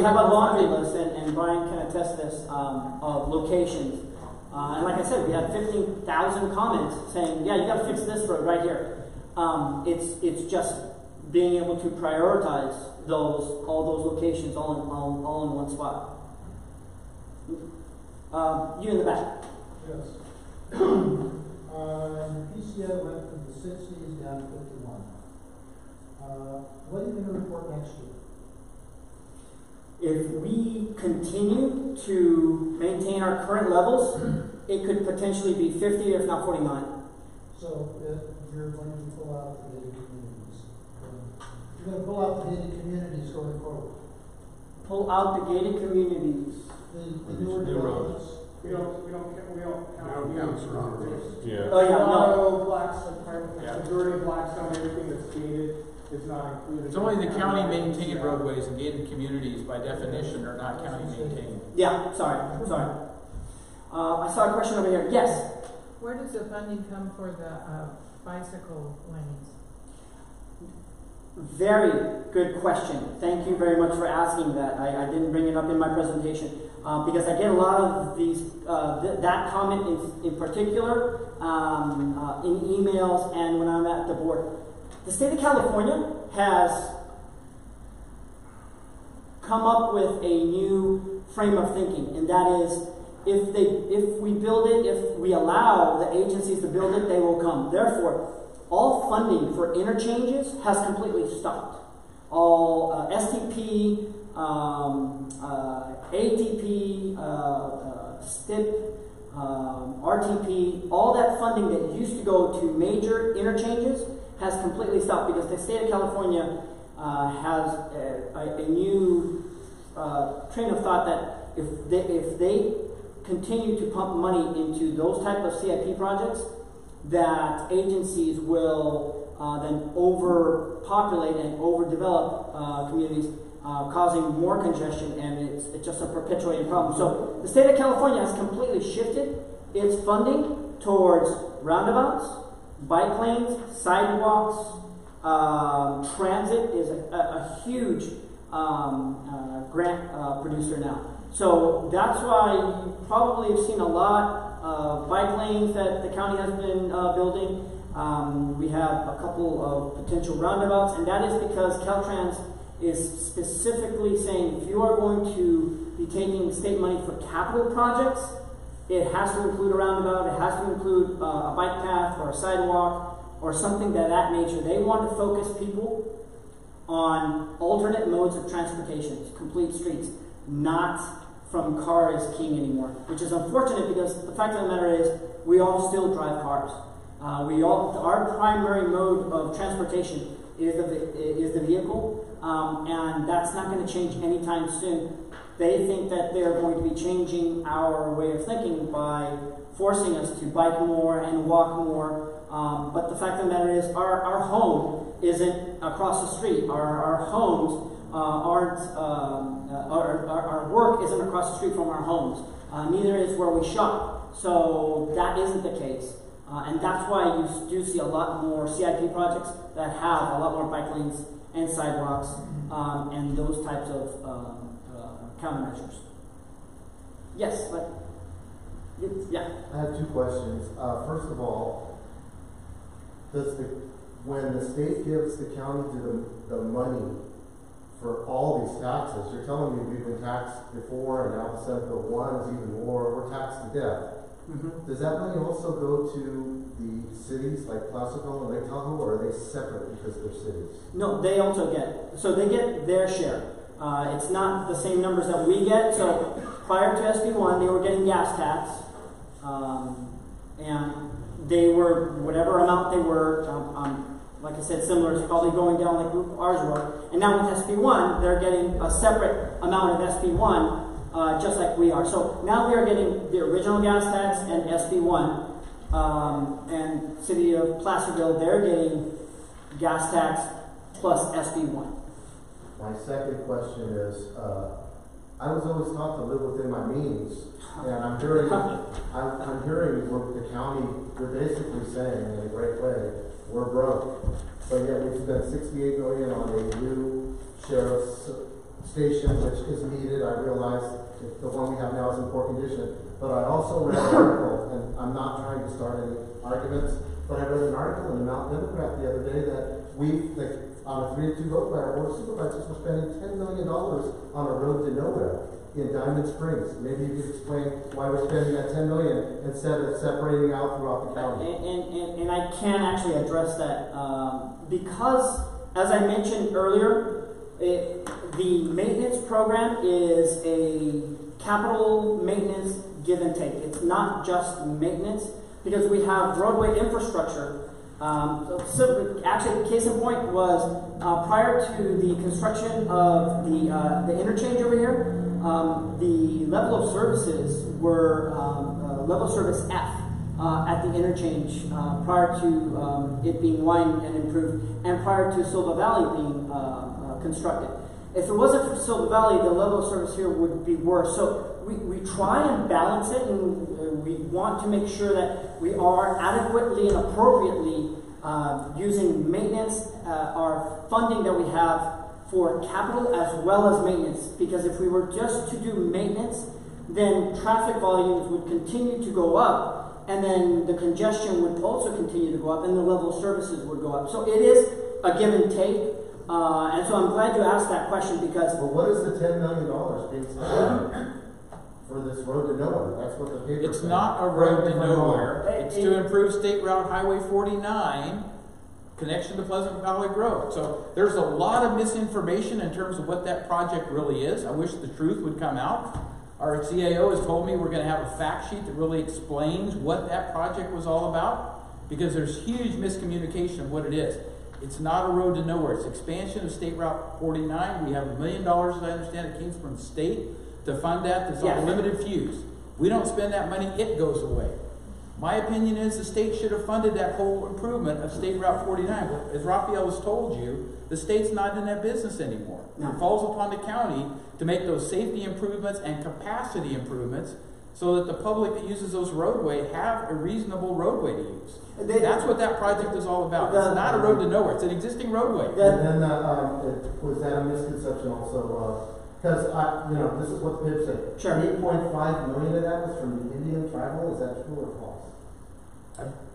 have a laundry list, and Brian can attest to this, of locations. And like I said, we had 15,000 comments saying, yeah, you got to fix this road right here. It's just being able to prioritize all those locations all in one spot. You in the back. Yes. PCI went from the 60s down to 51. What are you going to report next year? If we continue to maintain our current levels, it could potentially be 50, if not 49. So you're going to pull out the gated communities. You're going to pull out the gated communities going forward. Pull out the gated communities. The newer developments. We don't count surroundings. Yeah. Oh yeah, no. Dorado, Blackstone, majority of Blackstone, everything that's gated is not included. It's only the county maintained roadways and gated communities by definition are not county maintained. Yeah, sorry. I saw a question over here. Yes. Where does the funding come for the bicycle lanes? Very good question. Thank you very much for asking that. I didn't bring it up in my presentation because I get a lot of these that comment in particular in emails and when I'm at the board. The state of California has come up with a new frame of thinking, and that is if we build it, if we allow the agencies to build it, they will come. Therefore, all funding for interchanges has completely stopped. All STP, ATP, STIP, RTP, all that funding that used to go to major interchanges has completely stopped because the state of California has a new train of thought that if they continue to pump money into those type of CIP projects, that agencies will then overpopulate and overdevelop communities, causing more congestion, and it's just a perpetuating problem. So the state of California has completely shifted its funding towards roundabouts, bike lanes, sidewalks. Transit is a huge grant producer now. So that's why you probably have seen a lot of bike lanes that the county has been building. We have a couple of potential roundabouts, and that is because Caltrans is specifically saying if you are going to be taking state money for capital projects, it has to include a roundabout, it has to include a bike path or a sidewalk or something of that nature. They want to focus people on alternate modes of transportation, complete streets, not from car is king anymore, which is unfortunate because the fact of the matter is we all still drive cars. Our primary mode of transportation is the vehicle, and that's not going to change anytime soon. They think that they're going to be changing our way of thinking by forcing us to bike more and walk more. But the fact of the matter is our home isn't across the street. Our homes our work isn't across the street from our homes. Neither is where we shop. So that isn't the case. And that's why you do see a lot more CIP projects that have a lot more bike lanes and sidewalks and those types of countermeasures. Yes, yeah. I have two questions. First of all, when the state gives the county the money for all these taxes, you're telling me we've been taxed before and now Senate Bill 1 is even more, we're taxed to death. Mm-hmm. Does that money also go to the cities like Placerville and Lake Tahoe, or are they separate because they're cities? No, they also get, so they get their share. It's not the same numbers that we get. So prior to SB1, they were getting gas tax, and they were whatever amount they were. Like I said, similar. It's probably going down like ours were. And now with SB1, they're getting a separate amount of SB1, just like we are. So now we are getting the original gas tax and SB1. And City of Placerville, they're getting gas tax plus SB1. My second question is, I was always taught to live within my means, and I'm hearing what the county, you're basically saying in a great way, we're broke, but yet we spent $68 million on a new sheriff's station, which is needed. I realize the one we have now is in poor condition, but I also read an article, and I'm not trying to start any arguments, but I read an article in the Mountain Democrat the other day that on a 3-2 vote by our board of supervisors, we're spending $10 million on a road to nowhere in Diamond Springs. Maybe you could explain why we're spending that $10 million instead of separating out throughout the county. And I can actually address that because, as I mentioned earlier, the maintenance program is a capital maintenance give and take. It's not just maintenance because we have roadway infrastructure. Actually, case in point was prior to the construction of the interchange over here, the level of services were level service F at the interchange prior to it being widened and improved, and prior to Silva Valley being constructed. If it wasn't for Silva Valley, the level of service here would be worse. So we try and balance it, and we want to make sure that we are adequately and appropriately using maintenance, our funding that we have for capital as well as maintenance. Because if we were just to do maintenance, then traffic volumes would continue to go up, and then the congestion would also continue to go up, and the level of services would go up. So it is a give and take. And so I'm glad you asked that question because... But what is the $10 million being spent for this road to nowhere? That's what the paper It's said. not a road to nowhere. It's to improve State Route Highway 49 connection to Pleasant Valley Road. So there's a lot of misinformation in terms of what that project really is. I wish the truth would come out. Our CAO has told me we're going to have a fact sheet that really explains what that project was all about, because there's huge miscommunication of what it is. It's not a road to nowhere. It's expansion of State Route 49. We have $1 million, as I understand it, came from the state to fund that. There's a limited fuse. We don't spend that money, it goes away. My opinion is the state should have funded that whole improvement of State Route 49. As Rafael has told you, the state's not in that business anymore. No. It falls upon the county to make those safety improvements and capacity improvements so that the public that uses those roadways have a reasonable roadway to use. That's what that project is all about. It's not a road to nowhere. It's an existing roadway. And then was that a misconception also? Because this is what the paper said. Sure. 8.5 million of that was from the Indian tribal. Is that true or false?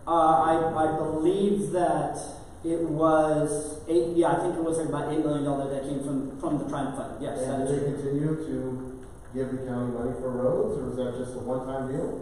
I believe that it was $8. Yeah, I think it was about $8 million that came from the tribal fund. Yes. And do they continue to give the county money for roads, or is that just a one-time deal?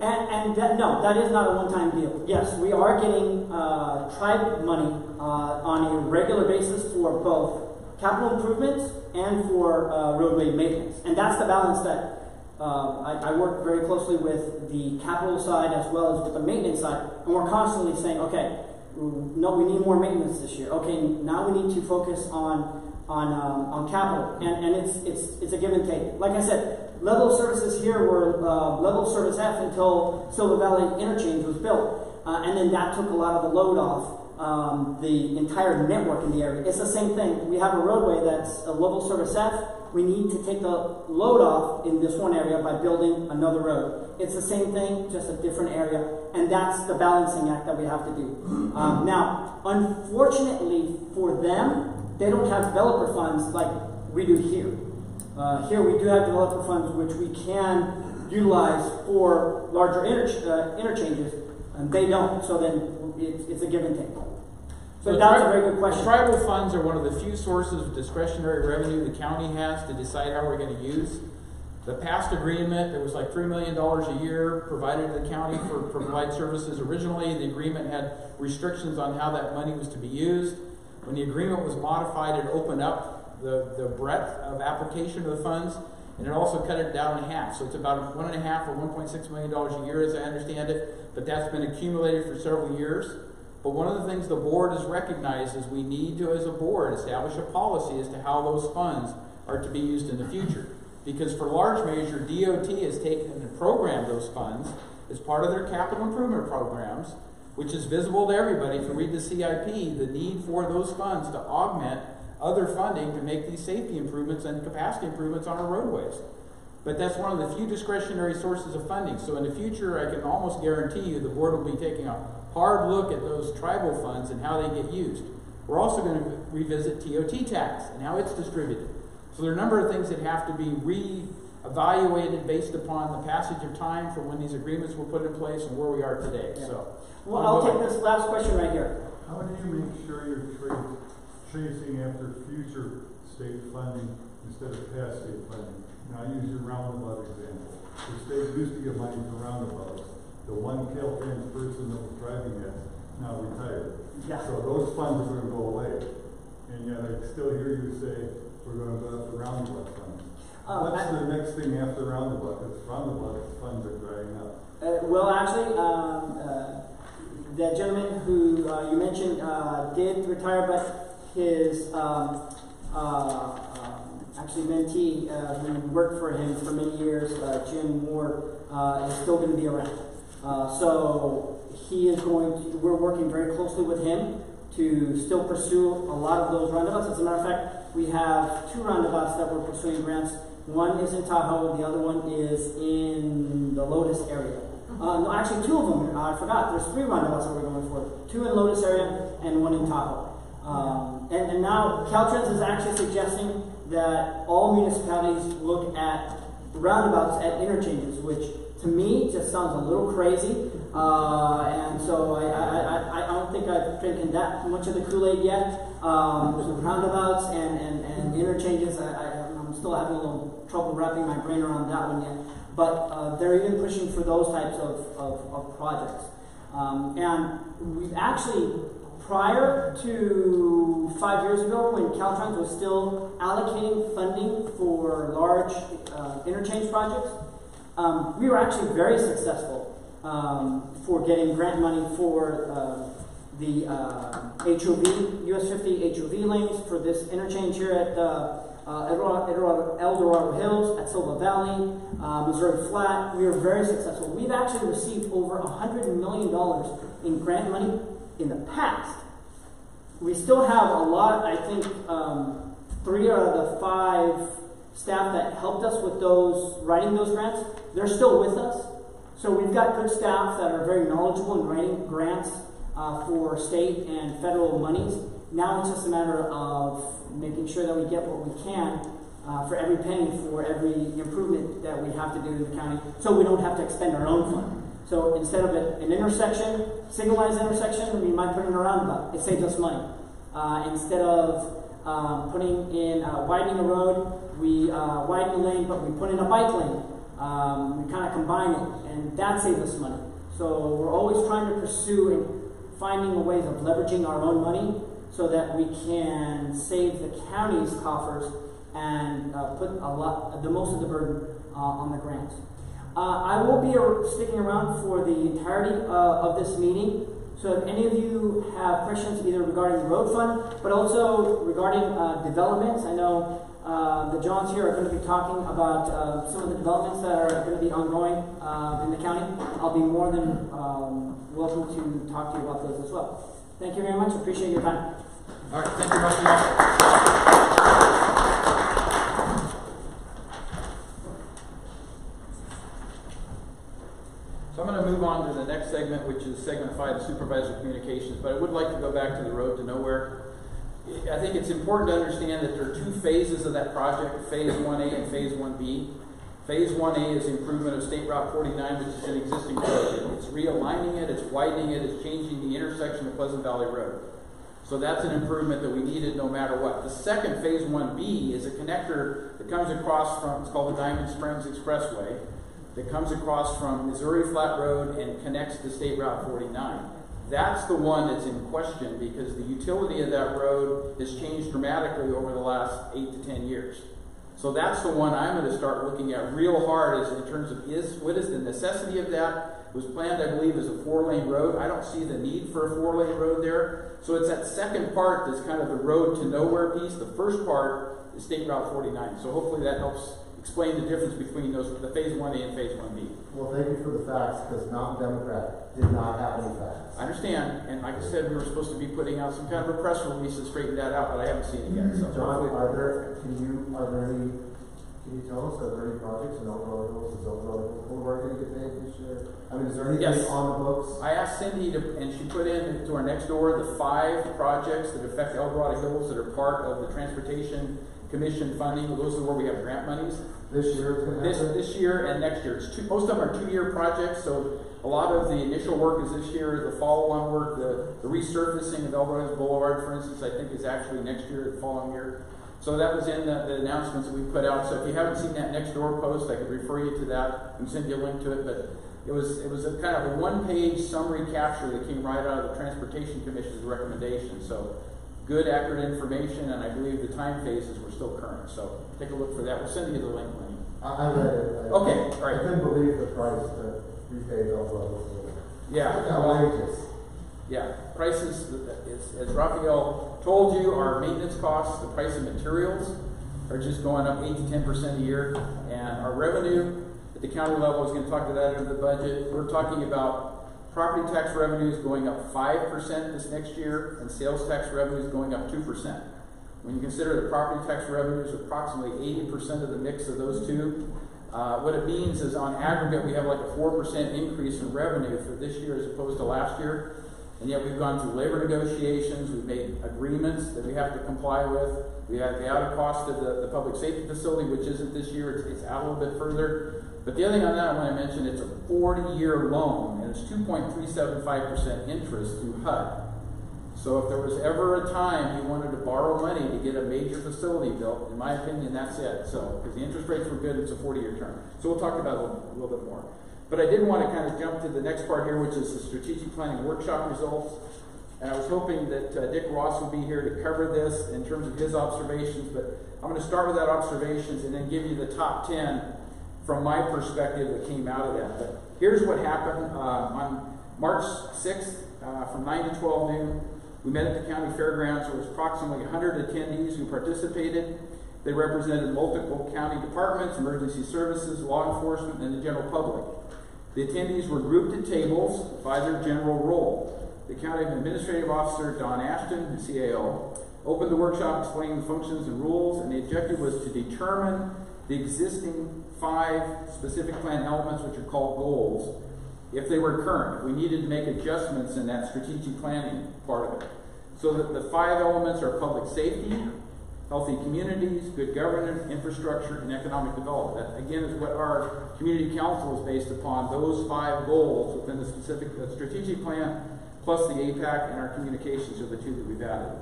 No, that is not a one-time deal. Yes, we are getting tribe money on a regular basis for both capital improvements and for roadway maintenance. And that's the balance that I work very closely with the capital side as well as with the maintenance side. And we're constantly saying, okay, no, we need more maintenance this year. Okay, now we need to focus on capital. And it's a give and take. Like I said, level of services here were level of service F until Silva Valley Interchange was built. And then that took a lot of the load off the entire network in the area. It's the same thing. We have a roadway that's a level service F. We need to take the load off in this one area by building another road. It's the same thing, just a different area. And that's the balancing act that we have to do. Now, unfortunately for them, they don't have developer funds like we do here. Here we do have developer funds which we can utilize for larger interchanges, and they don't. So then it's a give and take. So that's a very good question. Tribal funds are one of the few sources of discretionary revenue the county has to decide how we're going to use. The past agreement, there was like $3 million a year provided to the county for provide services. Originally, the agreement had restrictions on how that money was to be used. When the agreement was modified, it opened up the breadth of application of the funds, and it also cut it down in half. So it's about $1.5 or $1.6 million a year, as I understand it, but that's been accumulated for several years. But one of the things the board has recognized is we need to, as a board, establish a policy as to how those funds are to be used in the future. Because for large measure, DOT has taken and programmed those funds as part of their capital improvement programs, which is visible to everybody. If you read the CIP, the need for those funds to augment other funding to make these safety improvements and capacity improvements on our roadways. But that's one of the few discretionary sources of funding. So in the future, I can almost guarantee you the board will be taking a hard look at those tribal funds and how they get used. We're also going to revisit TOT tax and how it's distributed. So there are a number of things that have to be re-evaluated based upon the passage of time from when these agreements were put in place and where we are today. Yeah. So, well, I'll take this last question right here. How do you make sure you're chasing after future state funding instead of past state funding? Now, I use your roundabout example. The state used to give money for roundabouts. The one Caltrans person that was driving it now retired. Yeah. So those funds are going to go away. And yet I still hear you say we're going to go after roundabout funds. What's the next thing after roundabout? Because roundabout funds are drying up. Well, actually, the gentleman who you mentioned did retire, but his actually mentee who worked for him for many years, Jim Moore, is still going to be around. So he is going to, we're working very closely with him to still pursue a lot of those roundabouts. As a matter of fact, we have 2 roundabouts that we're pursuing grants. One is in Tahoe, the other one is in the Lotus area. No, actually 2 of them, I forgot. There's 3 roundabouts that we're going for. 2 in Lotus area and 1 in Tahoe. And now Caltrans is actually suggesting that all municipalities look at roundabouts at interchanges, which to me just sounds a little crazy. And so I don't think I've drinking that much of the Kool-Aid yet. Roundabouts and interchanges, I'm still having a little trouble wrapping my brain around that one yet. But they're even pushing for those types of projects. And we've actually, prior to 5 years ago, when Caltrans was still allocating funding for large interchange projects, we were actually very successful for getting grant money for the HOV, US 50 HOV lanes for this interchange here at El Dorado Hills, at Silva Valley, Missouri Flat. We were very successful. We've actually received over $100 million in grant money in the past. We still have a lot, I think 3 out of the 5 staff that helped us with those, writing those grants, they're still with us. So we've got good staff that are very knowledgeable in writing grants for state and federal monies. Now it's just a matter of making sure that we get what we can for every penny, for every improvement that we have to do in the county, so we don't have to expend our own fund. So instead of an intersection, signalized intersection, we might put in a roundabout. It saves us money. Instead of putting in widening a road, we widen the lane, but we put in a bike lane. We kind of combine it, and that saves us money. So we're always trying to pursue and finding ways of leveraging our own money so that we can save the county's coffers and put the most of the burden on the grants. I will be sticking around for the entirety of this meeting. So if any of you have questions either regarding the road fund, but also regarding developments, I know the Johns here are going to be talking about some of the developments that are going to be ongoing in the county. I'll be more than welcome to talk to you about those as well. Thank you very much. Appreciate your time. All right, thank you, Rafael. So I'm going to move on to the next segment, which is segment 5, supervisor communications. But I would like to go back to the road to nowhere. I think it's important to understand that there are 2 phases of that project, phase 1A and phase 1B. Phase 1A is the improvement of State Route 49, which is an existing road. It's realigning it, it's widening it, it's changing the intersection of Pleasant Valley Road. So that's an improvement that we needed no matter what. The second, phase 1B, is a connector that comes across from, it's called the Diamond Springs Expressway, that comes across from Missouri Flat Road and connects to State Route 49. That's the one that's in question because the utility of that road has changed dramatically over the last 8 to 10 years. So that's the one I'm going to start looking at real hard is in terms of what is the necessity of that. It was planned, I believe, as a 4-lane road. I don't see the need for a 4-lane road there. So it's that second part that's kind of the road to nowhere piece. The first part is State Route 49. So hopefully that helps explain the difference between those, the Phase 1A and Phase 1B. Well, thank you for the facts, because Mountain Democrat did not have any facts. I understand, and like I said, we were supposed to be putting out some kind of a press release to straighten that out, but I haven't seen it yet. So John, can you tell us, are there any projects in Eldorado Hills? Is Eldorado Boulevard going to get paid this year? I mean, is there anything on the books? I asked Cindy and she put in to our next door the 5 projects that affect Eldorado Hills that are part of the Transportation Commission funding. Those are where we have grant monies. This year it's going to happen? This year and next year. Most of them are 2-year projects, so a lot of the initial work is this year. The follow-on work, the resurfacing of Eldorado Boulevard, for instance, I think is actually next year, the following year. So that was in the announcements that we put out. So if you haven't seen that next door post, I could refer you to that and send you a link to it. But it was a kind of a 1-page summary capture that came right out of the Transportation Commission's recommendation. So good, accurate information, and I believe the time phases were still current. So take a look for that. We'll send you the link, Lenny. I read it. Okay, all right. I couldn't believe the price to repay Eldorado. Yeah. Outrageous. Yeah, prices, as Rafael told you, our maintenance costs, the price of materials are just going up 8 to 10% a year. And our revenue at the county level is going to talk to that under the budget. We're talking about property tax revenues going up 5% this next year and sales tax revenues going up 2%. When you consider the property tax revenues approximately 80% of the mix of those two, what it means is on aggregate we have like a 4% increase in revenue for this year as opposed to last year. And yet we've gone through labor negotiations, we've made agreements that we have to comply with. We have the added cost of the public safety facility, which isn't this year, it's out a little bit further. But the other thing on that I want to mention, it's a 40-year loan, and it's 2.375% interest through HUD. So if there was ever a time you wanted to borrow money to get a major facility built, in my opinion, that's it. So, because the interest rates were good, it's a 40-year term. So we'll talk about it a little bit more. But I did want to kind of jump to the next part here, which is the strategic planning workshop results. And I was hoping that Dick Ross would be here to cover this in terms of his observations. But I'm going to start with that observations and then give you the top 10 from my perspective that came out of that. But here's what happened on March 6th from 9 to 12 noon. We met at the county fairgrounds. There was approximately 100 attendees who participated. They represented multiple county departments, emergency services, law enforcement, and the general public. The attendees were grouped at tables by their general role. The county administrative officer, Don Ashton, the CAO, opened the workshop explaining the functions and rules, and the objective was to determine the existing 5 specific plan elements, which are called goals, if they were current. We needed to make adjustments in that strategic planning part of it. So that the 5 elements are public safety, healthy communities, good governance, infrastructure, and economic development. That, again, is what our community council is based upon, those 5 goals within the specific strategic plan, plus the APAC and our communications are the 2 that we've added.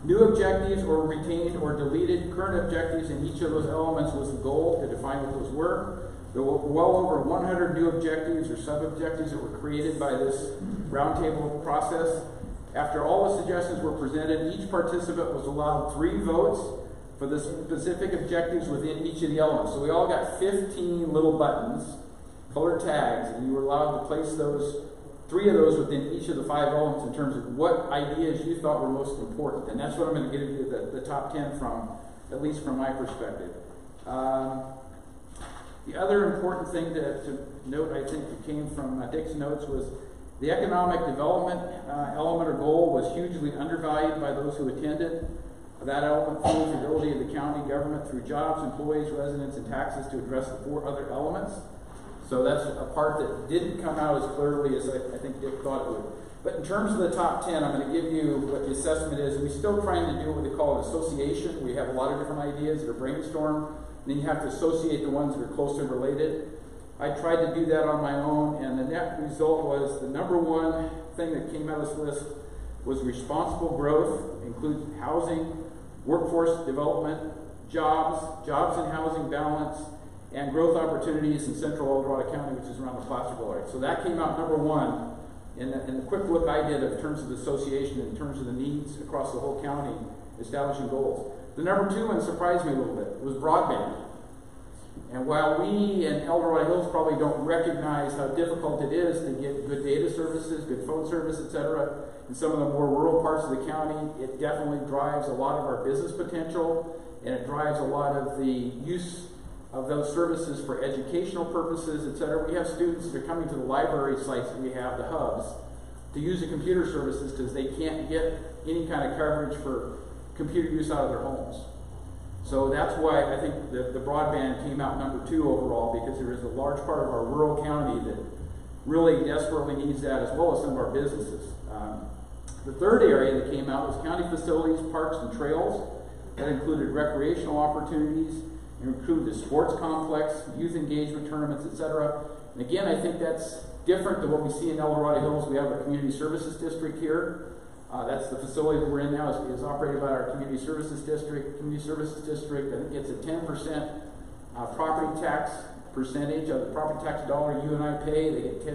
New objectives or retained or deleted current objectives in each of those elements was the goal to define what those were. There were well over 100 new objectives or sub-objectives that were created by this roundtable process. After all the suggestions were presented, each participant was allowed 3 votes for the specific objectives within each of the elements. So we all got 15 little buttons, colored tags, and you were allowed to place those 3 of those within each of the 5 elements in terms of what ideas you thought were most important. And that's what I'm going to give you the top 10 from, at least from my perspective. The other important thing to note, I think, that came from Dick's notes was the economic development element or goal was hugely undervalued by those who attended. That element fuels the ability of the county government through jobs, employees, residents, and taxes to address the 4 other elements. So that's a part that didn't come out as clearly as I think Dick thought it would. But in terms of the top 10, I'm going to give you what the assessment is. We're still trying to do what they call an association. We have a lot of different ideas that are brainstormed. And then you have to associate the ones that are closely related. I tried to do that on my own, and the net result was the number 1 thing that came out of this list was responsible growth, includes housing, workforce development, jobs and housing balance, and growth opportunities in central Eldorado County, which is around the Placerville area. So that came out number 1 in the quick look I did in terms of the association, in terms of the needs across the whole county, establishing goals. The number 2 one surprised me a little bit, was broadband. And while we in El Dorado Hills probably don't recognize how difficult it is to get good data services, good phone service, etc., in some of the more rural parts of the county, it definitely drives a lot of our business potential, and it drives a lot of the use of those services for educational purposes, etc. We have students that are coming to the library sites that we have, the hubs, to use the computer services because they can't get any kind of coverage for computer use out of their homes. So that's why I think the broadband came out number 2 overall, because there is a large part of our rural county that really desperately needs that, as well as some of our businesses. The third area that came out was county facilities, parks, and trails. That included recreational opportunities, it included the sports complex, youth engagement tournaments, etc. And again, I think that's different than what we see in El Dorado Hills. We have a community services district here. That's the facility that we're in now, is operated by our community services district. Community services district, I think, gets a 10% property tax percentage of the property tax dollar you and I pay. They get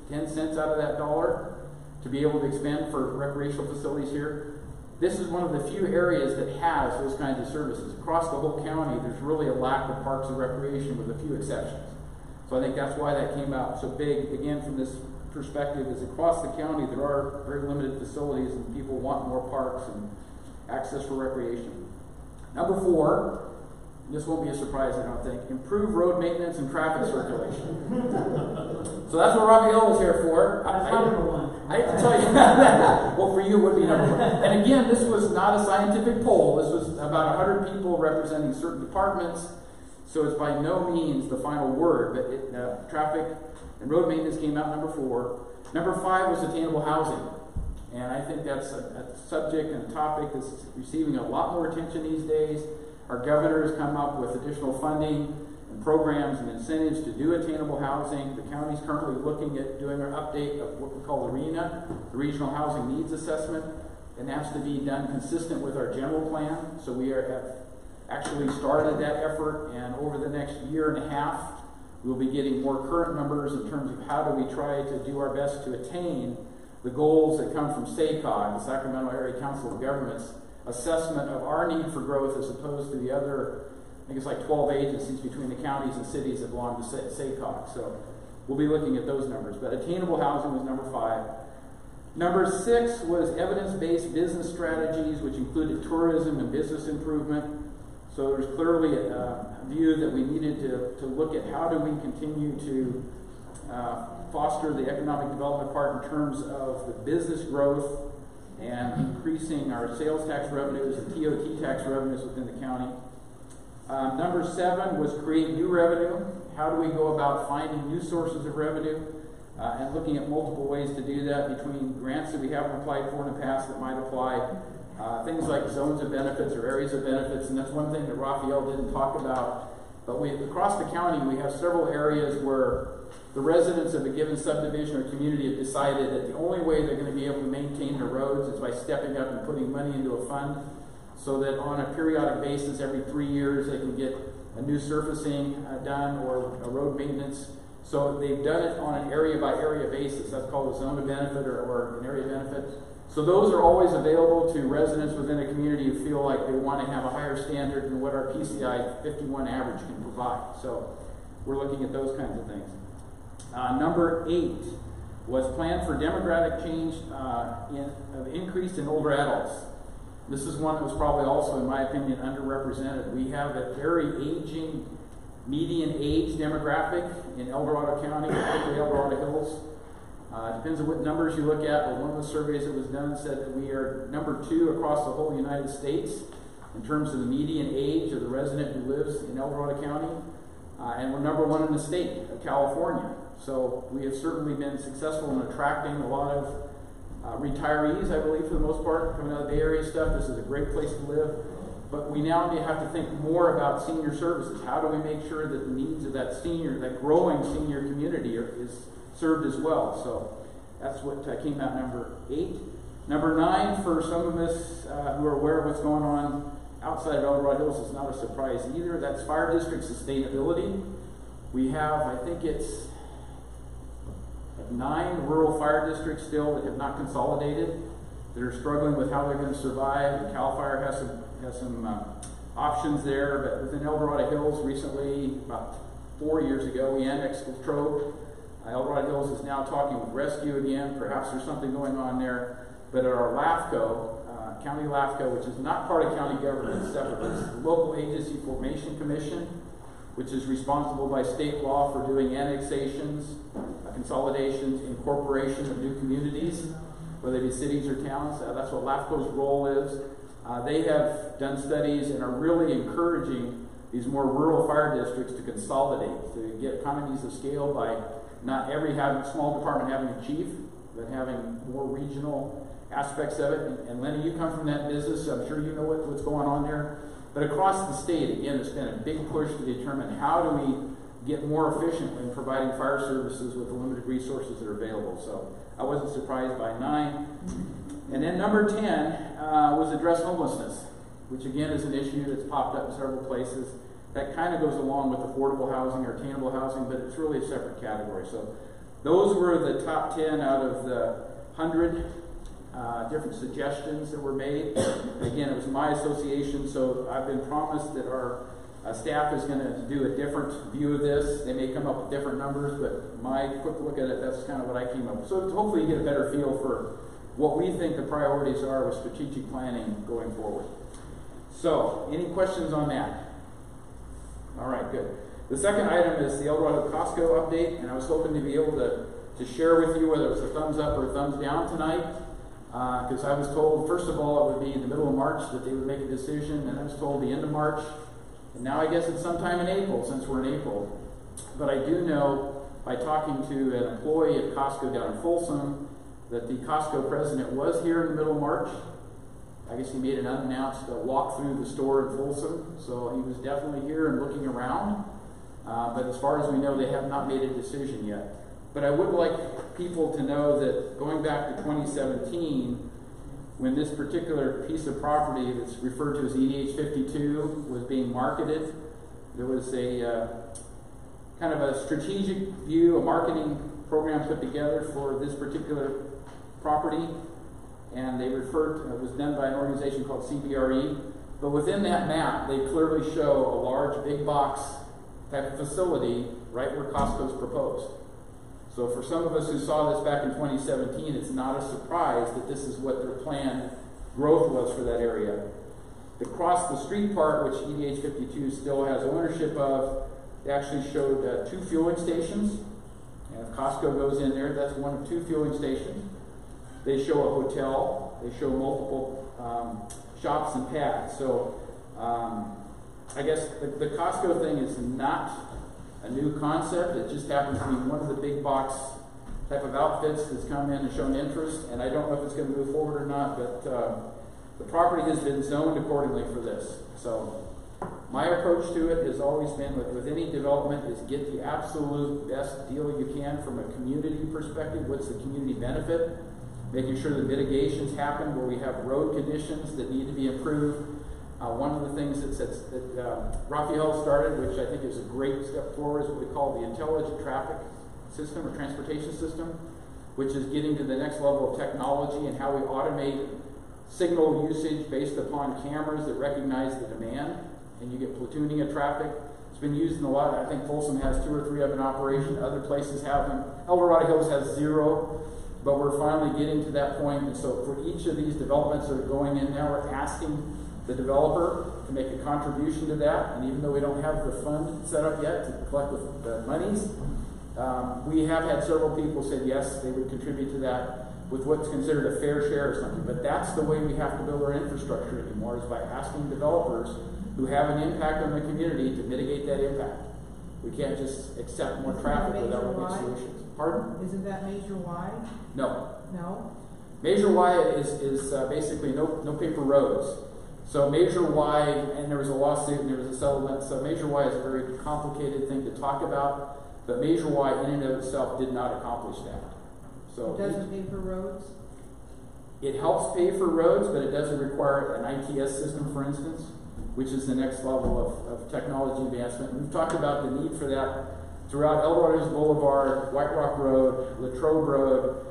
10 cents out of that dollar to be able to expend for recreational facilities here. This is one of the few areas that has those kinds of services. Across the whole county, there's really a lack of parks and recreation, with a few exceptions. So I think that's why that came out so big. Again, from this perspective, is across the county there are very limited facilities, and people want more parks and access for recreation. Number 4, this won't be a surprise, I don't think, improve road maintenance and traffic circulation. So that's what Rafael was here for. That's my number 1. I have to tell you that. Well, for you it would be number 1. And again, this was not a scientific poll. This was about 100 people representing certain departments. So it's by no means the final word, but traffic and road maintenance came out number 4. Number 5 was attainable housing. And I think that's a subject and a topic that's receiving a lot more attention these days. Our governor has come up with additional funding and programs and incentives to do attainable housing. The county is currently looking at doing an update of what we call the RHNA, the Regional Housing Needs Assessment, and that's to be done consistent with our general plan. So we have actually started that effort, and over the next year and a half, we'll be getting more current numbers in terms of how do we try to do our best to attain the goals that come from SACOG, the Sacramento Area Council of Governments, assessment of our need for growth as opposed to the other, I think it's like 12 agencies between the counties and cities that belong to SACOG. So we'll be looking at those numbers. But attainable housing was number 5. Number 6 was evidence-based business strategies, which included tourism and business improvement. So there's clearly a view that we needed to look at how do we continue to foster the economic development part in terms of the business growth and increasing our sales tax revenues and TOT tax revenues within the county. Number 7 was create new revenue. How do we go about finding new sources of revenue and looking at multiple ways to do that, between grants that we haven't applied for in the past that might apply, things like zones of benefits or areas of benefits, and that's one thing that Rafael didn't talk about. But across the county, we have several areas where the residents of a given subdivision or community have decided that the only way they're going to be able to maintain their roads is by stepping up and putting money into a fund, so that on a periodic basis, every 3 years, they can get a new surfacing done or a road maintenance. So they've done it on an area-by-area basis. That's called a zone of benefit or an area benefit. So those are always available to residents within a community who feel like they want to have a higher standard than what our PCI 51 average can provide. So we're looking at those kinds of things. Number 8 was plan for demographic change of increase in older adults. This is one that was probably also, in my opinion, underrepresented. We have a very aging median age demographic in El Dorado County, particularly El Dorado Hills. Depends on what numbers you look at, but one of the surveys that was done said that we are number 2 across the whole United States in terms of the median age of the resident who lives in El Dorado County, and we're number 1 in the state of California. So we have certainly been successful in attracting a lot of retirees, I believe, for the most part, coming out of the Bay Area stuff. This is a great place to live. But we now have to think more about senior services. How do we make sure that the needs of that growing senior community is served as well? So that's what came out number 8. Number 9, for some of us who are aware of what's going on outside of El Dorado Hills, is not a surprise either. That's fire district sustainability. We have, I think it's 9 rural fire districts still that have not consolidated, that are struggling with how they're going to survive. And CAL FIRE has some options there, but within El Dorado Hills recently, about 4 years ago, we annexed Latrobe. El Dorado Hills is now talking with Rescue again. Perhaps there's something going on there. But at our LAFCO, County LAFCO, which is not part of county government, it's separate, it's the Local Agency Formation Commission, which is responsible by state law for doing annexations, consolidations, incorporation of new communities, whether they be cities or towns. That's what LAFCO's role is. They have done studies and are really encouraging these more rural fire districts to consolidate, to get economies of scale by not every small department having a chief, but having more regional aspects of it. And Lenny, you come from that business, so I'm sure you know what's going on there. But across the state, again, there's been a big push to determine how do we get more efficient in providing fire services with the limited resources that are available. So I wasn't surprised by 9. And then number 10 was address homelessness, which again is an issue that's popped up in several places. That kind of goes along with affordable housing or attainable housing, but it's really a separate category. So those were the top 10 out of the 100 different suggestions that were made. Again, it was my association, so I've been promised that our staff is going to do a different view of this. They may come up with different numbers, but my quick look at it, that's kind of what I came up with. So hopefully you get a better feel for what we think the priorities are with strategic planning going forward. So, any questions on that? All right, good. The second item is the El Dorado Costco update, and I was hoping to be able to share with you whether it was a thumbs up or a thumbs down tonight, because I was told, first of all, it would be in the middle of March that they would make a decision, and I was told the end of March, and now I guess it's sometime in April, since we're in April. But I do know, by talking to an employee at Costco down in Folsom, that the Costco president was here in the middle of March. I guess he made an unannounced walk through the store in Folsom, so he was definitely here and looking around. But as far as we know, they have not made a decision yet. But I would like people to know that going back to 2017, when this particular piece of property that's referred to as EDH 52 was being marketed, there was a kind of a strategic view, a marketing program put together for this particular property, and they referred to, it was done by an organization called CBRE, but within that map they clearly show a large big box type of facility right where Costco's proposed. So for some of us who saw this back in 2017, it's not a surprise that this is what their planned growth was for that area. The cross the street part, which EDH 52 still has ownership of, they actually showed 2 fueling stations, and if Costco goes in there, that's one of 2 fueling stations. They show a hotel. They show multiple shops and pads. So I guess the Costco thing is not a new concept. It just happens to be one of the big box type of outfits that's come in and shown interest. And I don't know if it's going to move forward or not, but the property has been zoned accordingly for this. So my approach to it has always been, with any development, is get the absolute best deal you can from a community perspective. What's the community benefit? Making sure that mitigations happen where we have road conditions that need to be improved. One of the things that Rafael started, which I think is a great step forward, is what we call the intelligent traffic system or transportation system, which is getting to the next level of technology and how we automate signal usage based upon cameras that recognize the demand, and you get platooning of traffic. It's been used in a lot. I think Folsom has 2 or 3 of them in operation. Other places have them. El Dorado Hills has 0. But we're finally getting to that point, and so for each of these developments that are going in now, we're asking the developer to make a contribution to that, and even though we don't have the fund set up yet to collect the monies, we have had several people say yes, they would contribute to that with what's considered a fair share or something. But that's the way we have to build our infrastructure anymore, is by asking developers who have an impact on the community to mitigate that impact. We can't just accept more traffic without looking at solutions. Pardon? Isn't that Measure Y? No. No? Measure Y is basically no paper roads. So Measure Y, and there was a lawsuit and there was a settlement, so Measure Y is a very complicated thing to talk about, but Measure Y in and of itself did not accomplish that. So it doesn't pay for roads? It helps pay for roads, but it doesn't require an ITS system, for instance, which is the next level of technology advancement. We've talked about the need for that throughout El Dorados Boulevard, White Rock Road, Latrobe Road,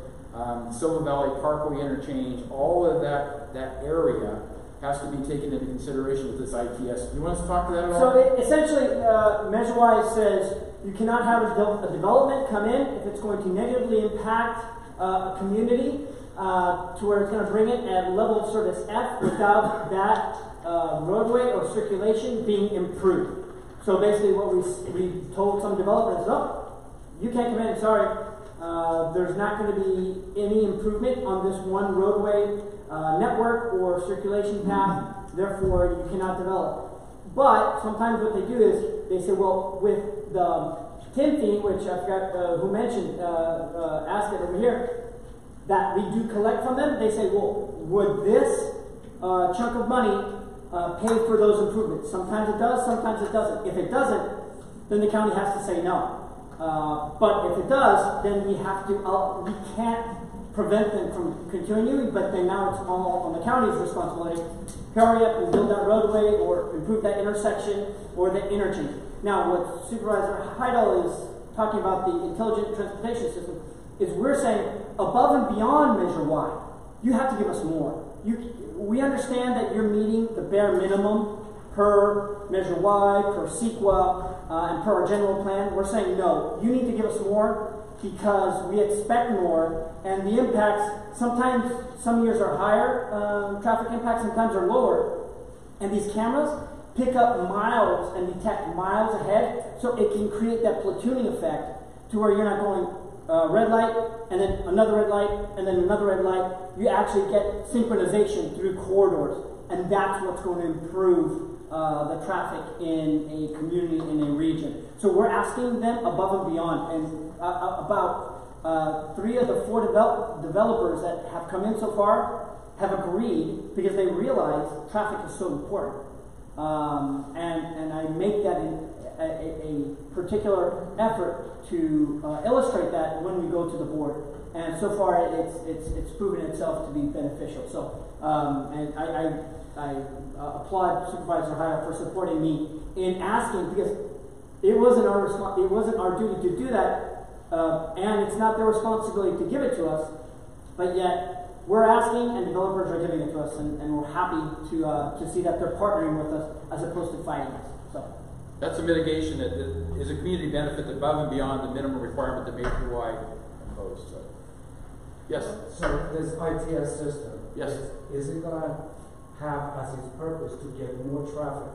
Silver Valley Parkway interchange, all of that area has to be taken into consideration with this ITS. You want us to talk to that at all? So essentially, Measure Y says you cannot have a development come in if it's going to negatively impact a community to where it's going to bring it at level of service F without that roadway or circulation being improved. So basically what we told some developers, no, you can't come in, sorry. There's not going to be any improvement on this one roadway network or circulation path, therefore you cannot develop. But sometimes what they do is they say, well, with the 10 feet, which I forgot who mentioned, asked it over here, that we do collect from them, they say, well, would this chunk of money pay for those improvements? Sometimes it does, sometimes it doesn't. If it doesn't, then the county has to say no. But if it does, then we have to, we can't prevent them from continuing, but then now it's all on the county's responsibility. Hurry up and build that roadway or improve that intersection or the interchange. Now, what Supervisor Heidel is talking about, the intelligent transportation system, is we're saying above and beyond Measure Y, you have to give us more. We understand that you're meeting the bare minimum per Measure Y, per CEQA, and per our general plan. We're saying no, you need to give us more because we expect more, and the impacts, sometimes some years are higher traffic impacts, sometimes are lower, and these cameras pick up miles and detect miles ahead, so it can create that platooning effect to where you're not going red light, and then another red light, and then another red light. You actually get synchronization through corridors, and that's what's going to improve the traffic in a community, in a region. So we're asking them above and beyond, and about 3 of the 4 developers that have come in so far have agreed because they realize traffic is so important. And I make that a particular effort to illustrate that when we go to the board. And so far, it's proven itself to be beneficial. So, and I applaud Supervisor Heidel for supporting me in asking, because it wasn't our duty to do that, and it's not their responsibility to give it to us, but yet we're asking and developers are giving it to us, and we're happy to see that they're partnering with us as opposed to fighting us. So that's a mitigation that is a community benefit above and beyond the minimum requirement that Measure Y imposed. So. Yes? So this ITS system, yes, is it going to have as its purpose to get more traffic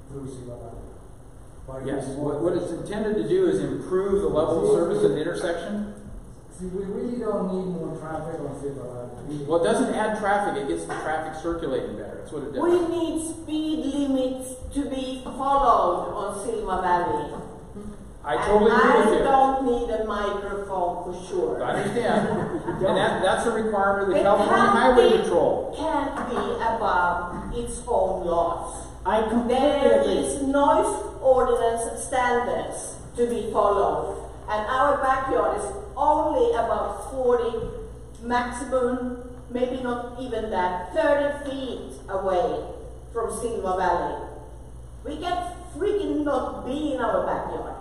through Silver Valley? Yes. What it's intended to do is improve the level of service at the intersection. See, we really don't need more traffic on Silver Valley. Well, it doesn't add traffic, it gets the traffic circulating better. That's what it does. We need speed limits to be followed on Silver Valley. I totally agree with you. I don't need a microphone for sure. I understand. And that's a requirement of the California Highway Patrol. Can't be above its own laws. There is noise ordinance standards to be followed. And our backyard is only about 40, maximum, maybe not even that, 30 feet away from Silver Valley. We can freaking not be in our backyard.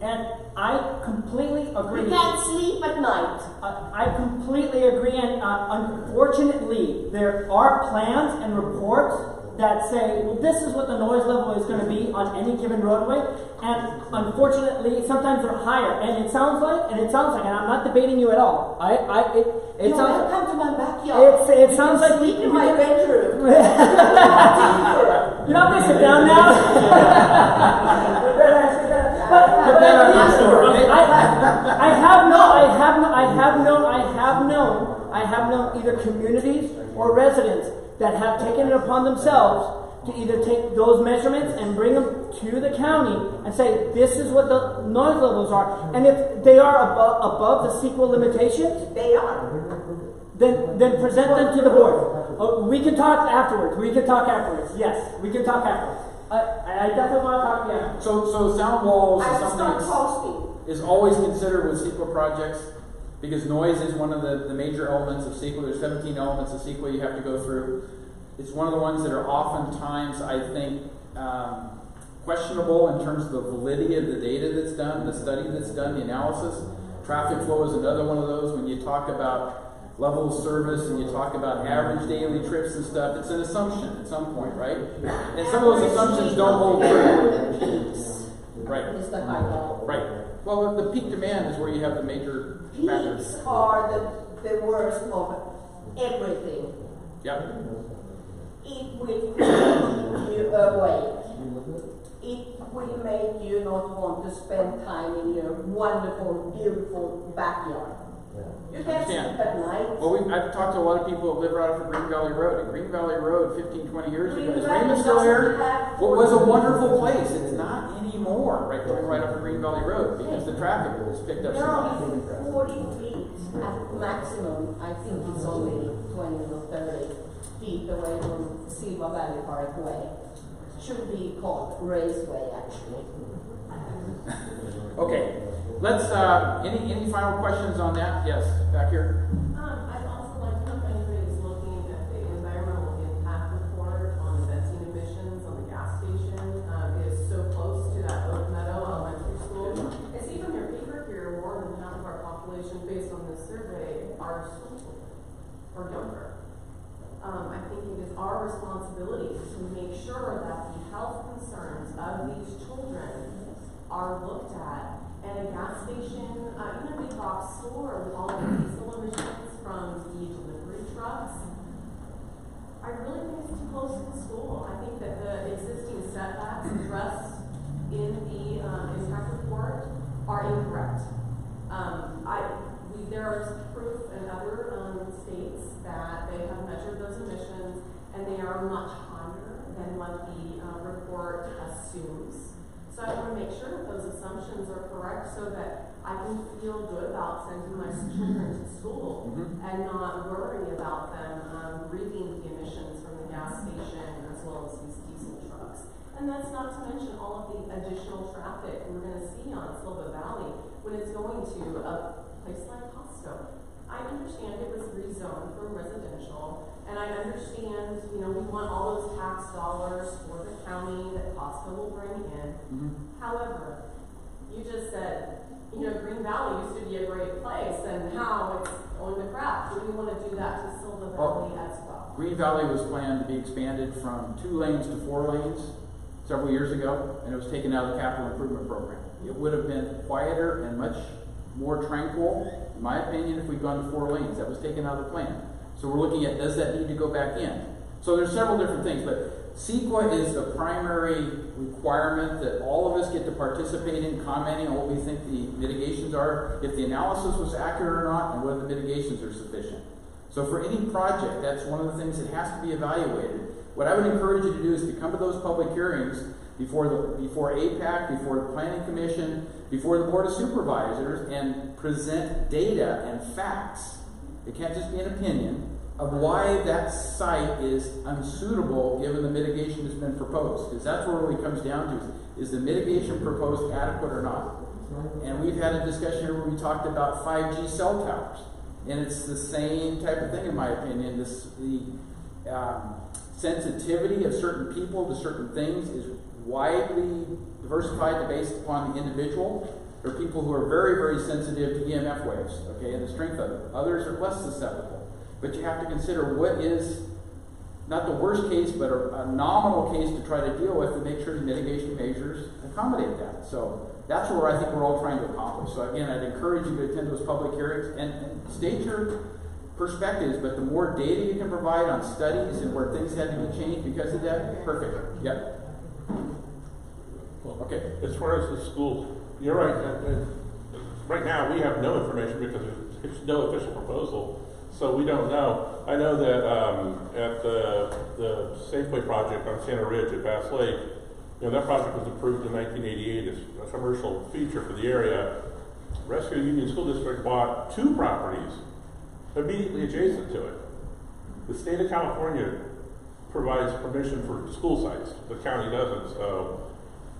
And I completely agree. We can't sleep at night. I completely agree, and unfortunately, there are plans and reports that say, well, this is what the noise level is going to be on any given roadway, and unfortunately, sometimes they're higher. And it sounds like, and I'm not debating you at all. You're welcome to my backyard. It sounds like sleep in my bedroom. You're not going to sit down now. I have known either communities or residents that have taken it upon themselves to either take those measurements and bring them to the county and say, this is what the noise levels are. And if they are above the CEQA limitations, they are. Then present them to the board. We can talk afterwards. Yes, we can talk afterwards. I definitely want to talk to you. So sound walls is something that is always considered with CEQA projects, because noise is one of the major elements of CEQA. There's 17 elements of CEQA you have to go through. It's one of the ones that are oftentimes, I think, questionable in terms of the validity of the data that's done, the study that's done, the analysis. Traffic flow is another one of those. When you talk about level of service and you talk about average daily trips and stuff, it's an assumption at some point, right? And some of those assumptions don't hold true. Right. Is the high level. Right. Well, the peak demand is where you have the major factors. Peaks are the worst of everything. Yep. It will keep you awake. It will make you not want to spend time in your wonderful, beautiful backyard. You can't sleep at night. Well, I've talked to a lot of people that live right off of Green Valley Road. And Green Valley Road, 15, 20 years ago, is Raymond still there? What was a wonderful place. It's not anymore, right, going right off of Green Valley Road, because the traffic has picked up so much. You're only 40 feet at maximum. I think it's only 20 or 30 feet away from Silva Valley Parkway. Should be called Raceway, actually. Okay. Let's, any final questions on that? Yes, back here. I'd also like to know if anybody's looking at the environmental impact report on the benzene emissions on the gas station. It is so close to that Oak Meadow Elementary School. It's even your paper here, more than half of our population, based on this survey, are school or younger. I think it is our responsibility to make sure that the health concerns of these children are looked at. And a gas station, even a big box store with all of the diesel emissions from the delivery trucks, I really think it's too close to the school. I think that the existing setbacks addressed in the impact report are incorrect. There is proof in other states that they have measured those emissions, and they are much higher than what the report assumes. So I want to make sure that those assumptions are correct so that I can feel good about sending my children to school and not worry about them breathing the emissions from the gas station as well as these diesel trucks. And that's not to mention all of the additional traffic we're going to see on Silva Valley when it's going to a place like Costco. I understand it was rezoned for residential, and I understand, we want all those tax dollars for the county that Costco will bring in. However, you just said, Green Valley used to be a great place, and now it's going to crap. Do we want to do that to Silva Valley as well? Green Valley was planned to be expanded from 2 lanes to 4 lanes several years ago, and it was taken out of the capital improvement program. It would have been quieter and much more tranquil, in my opinion, if we'd gone to 4 lanes. That was taken out of the plan. So we're looking at, does that need to go back in? So there's several different things, but CEQA is the primary requirement that all of us get to participate in, commenting on what we think the mitigations are, if the analysis was accurate or not, and whether the mitigations are sufficient. So for any project, that's one of the things that has to be evaluated. What I would encourage you to do is to come to those public hearings before APAC, before the Planning Commission, before the Board of Supervisors, and present data and facts. It can't just be an opinion of why that site is unsuitable given the mitigation that's been proposed. Because that's what it really comes down to, is the mitigation proposed adequate or not? And we've had a discussion here where we talked about 5G cell towers. And it's the same type of thing, in my opinion. The sensitivity of certain people to certain things is widely diversified based upon the individual. There are people who are very, very sensitive to EMF waves, okay, and the strength of it. Others are less susceptible. But you have to consider what is not the worst case, but a nominal case to try to deal with to make sure the mitigation measures accommodate that. So that's where I think we're all trying to accomplish. So again, I'd encourage you to attend those public hearings and state your perspectives, but the more data you can provide on studies and where things had to be changed because of that, perfect. Yep. Okay. As far as the schools, you're right. Right now, we have no information because there's no official proposal, so we don't know. I know that at the Safeway project on Santa Ridge at Bass Lake, that project was approved in 1988 as a commercial feature for the area. Rescue Union School District bought 2 properties immediately adjacent to it. The state of California provides permission for school sites. The county doesn't, so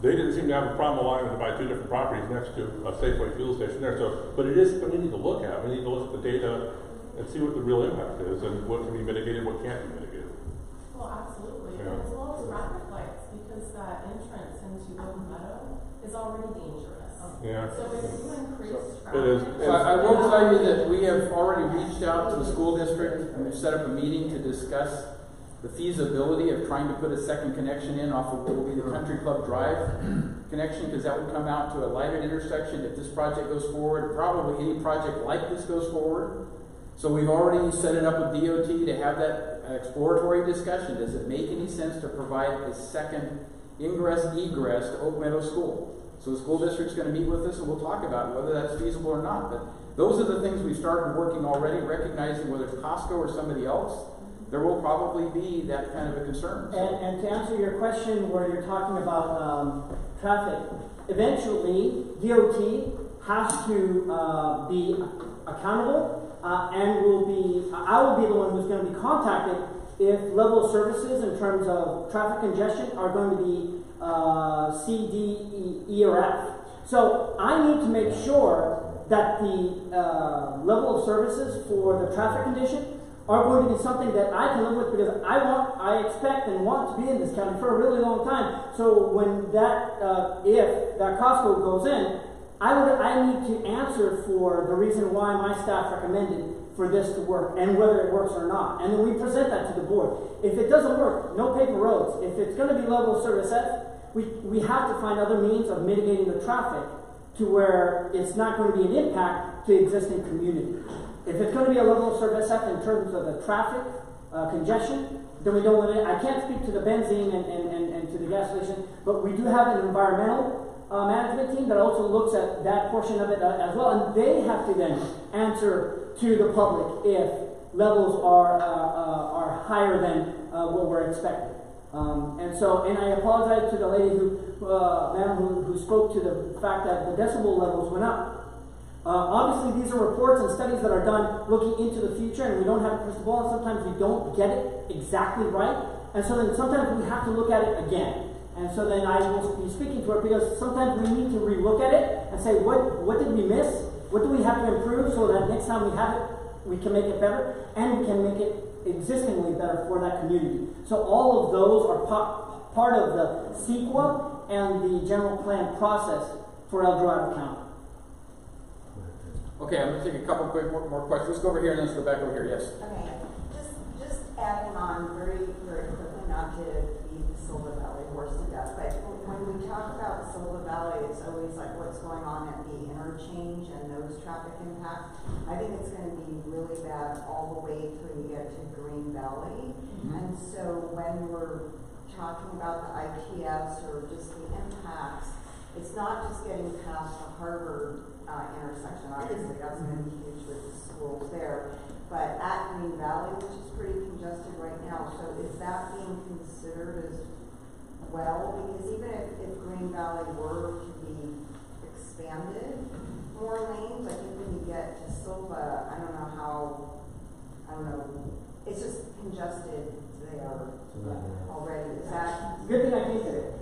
they didn't seem to have a problem allowing them to buy 2 different properties next to a Safeway fuel station there. So, but it is something we need to look at. We need to look at the data and see what the real impact is and what can be mitigated, what can't be mitigated. Well, absolutely. As well as traffic lights, because that entrance into Golden Meadow is already dangerous. Yeah. So if you increase traffic. It is. So I will tell you that we have already reached out to the school district and we've set up a meeting to discuss the feasibility of trying to put a second connection in off of what will be the Country Club Drive connection, because that would come out to a lighted intersection if this project goes forward. Probably any project like this goes forward. So we've already set it up with DOT to have that exploratory discussion. Does it make any sense to provide a second ingress egress to Oak Meadow School? So the school district's going to meet with us and we'll talk about whether that's feasible or not. But those are the things we've started working already, recognizing whether it's Costco or somebody else, there will probably be that kind of a concern. And to answer your question where you're talking about traffic, eventually DOT has to be accountable and I will be the one who's going to be contacted if level of services in terms of traffic congestion are going to be C, D, E, or F. So I need to make sure that the level of services for the traffic condition are going to be something that I can live with, because I expect and want to be in this county for a really long time. So when that, if that Costco goes in, I need to answer for the reason why my staff recommended for this to work and whether it works or not. And then we present that to the board. If it doesn't work, no paper roads. If it's going to be level of service F, we have to find other means of mitigating the traffic to where it's not going to be an impact to existing community. If it's going to be a level of service F in terms of the traffic congestion, then we don't want it. I can't speak to the benzene and to the gas station, but we do have an environmental management team that also looks at that portion of it as well, and they have to then answer to the public if levels are higher than what we're expecting. And I apologize to the lady who spoke to the fact that the decibel levels went up. Obviously, these are reports and studies that are done looking into the future, and we don't have a crystal ball, and sometimes we don't get it exactly right. And so then sometimes we have to look at it again. And so then I will be speaking to her, because sometimes we need to relook at it and say, what did we miss? What do we have to improve so that next time we have it, we can make it better, and we can make it existingly better for that community. So all of those are part of the CEQA and the general plan process for El Dorado County. Okay, I'm going to take a couple quick more questions. Let's go over here and then let's go back over here. Yes. Okay, just adding on very, very quickly, not to beat the Silver Valley horse to death, but when we talk about Silver Valley, it's always like what's going on at the interchange and those traffic impacts. I think it's going to be really bad all the way till you get to Green Valley. And so when we're talking about the ITS or just the impacts, it's not just getting past the Harvard intersection. Obviously, that's going to be huge with the schools there. But at Green Valley, which is pretty congested right now, so is that being considered as well? Because even if Green Valley were to be expanded, more lanes, I think when you get to Silva, I don't know, it's just congested there already. Is that? Good thing I came today.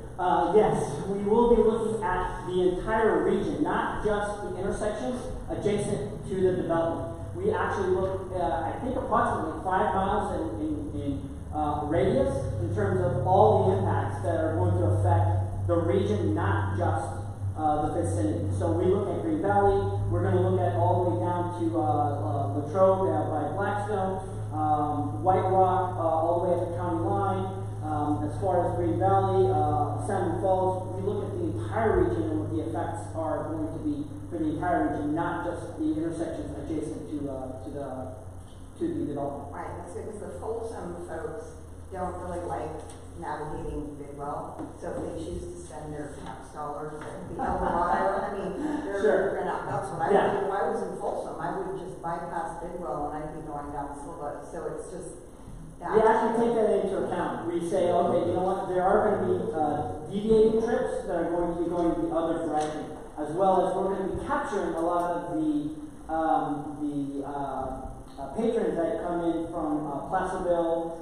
Yes, we will be looking at the entire region, not just the intersections adjacent to the development. We actually look, I think, approximately 5 miles in radius in terms of all the impacts that are going to affect the region, not just the vicinity. So we look at Green Valley. We're going to look at all the way down to Latrobe by Blackstone, White Rock, all the way at the county line. As far as Green Valley, Salmon Falls, we look at the entire region and what the effects are going to be for the entire region, not just the intersections adjacent to the development. Right, that's good, because the Folsom folks don't really like navigating Bidwell, so if they choose to spend their tax dollars at the El Dorado, I mean, they're not, that's what I would do. If I was in Folsom, I would just bypass Bidwell and I'd be going down Silva, so it's just. We actually take that into account. We say, okay, you know what, there are going to be deviating trips that are going to be going the other direction, as well as we're going to be capturing a lot of the patrons that come in from Placerville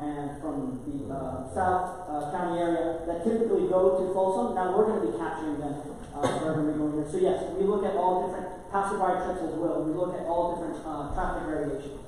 and from the South County area that typically go to Folsom. Now we're going to be capturing them. They're going to be going here. So yes, we look at all different passerby trips as well. We look at all different traffic variations.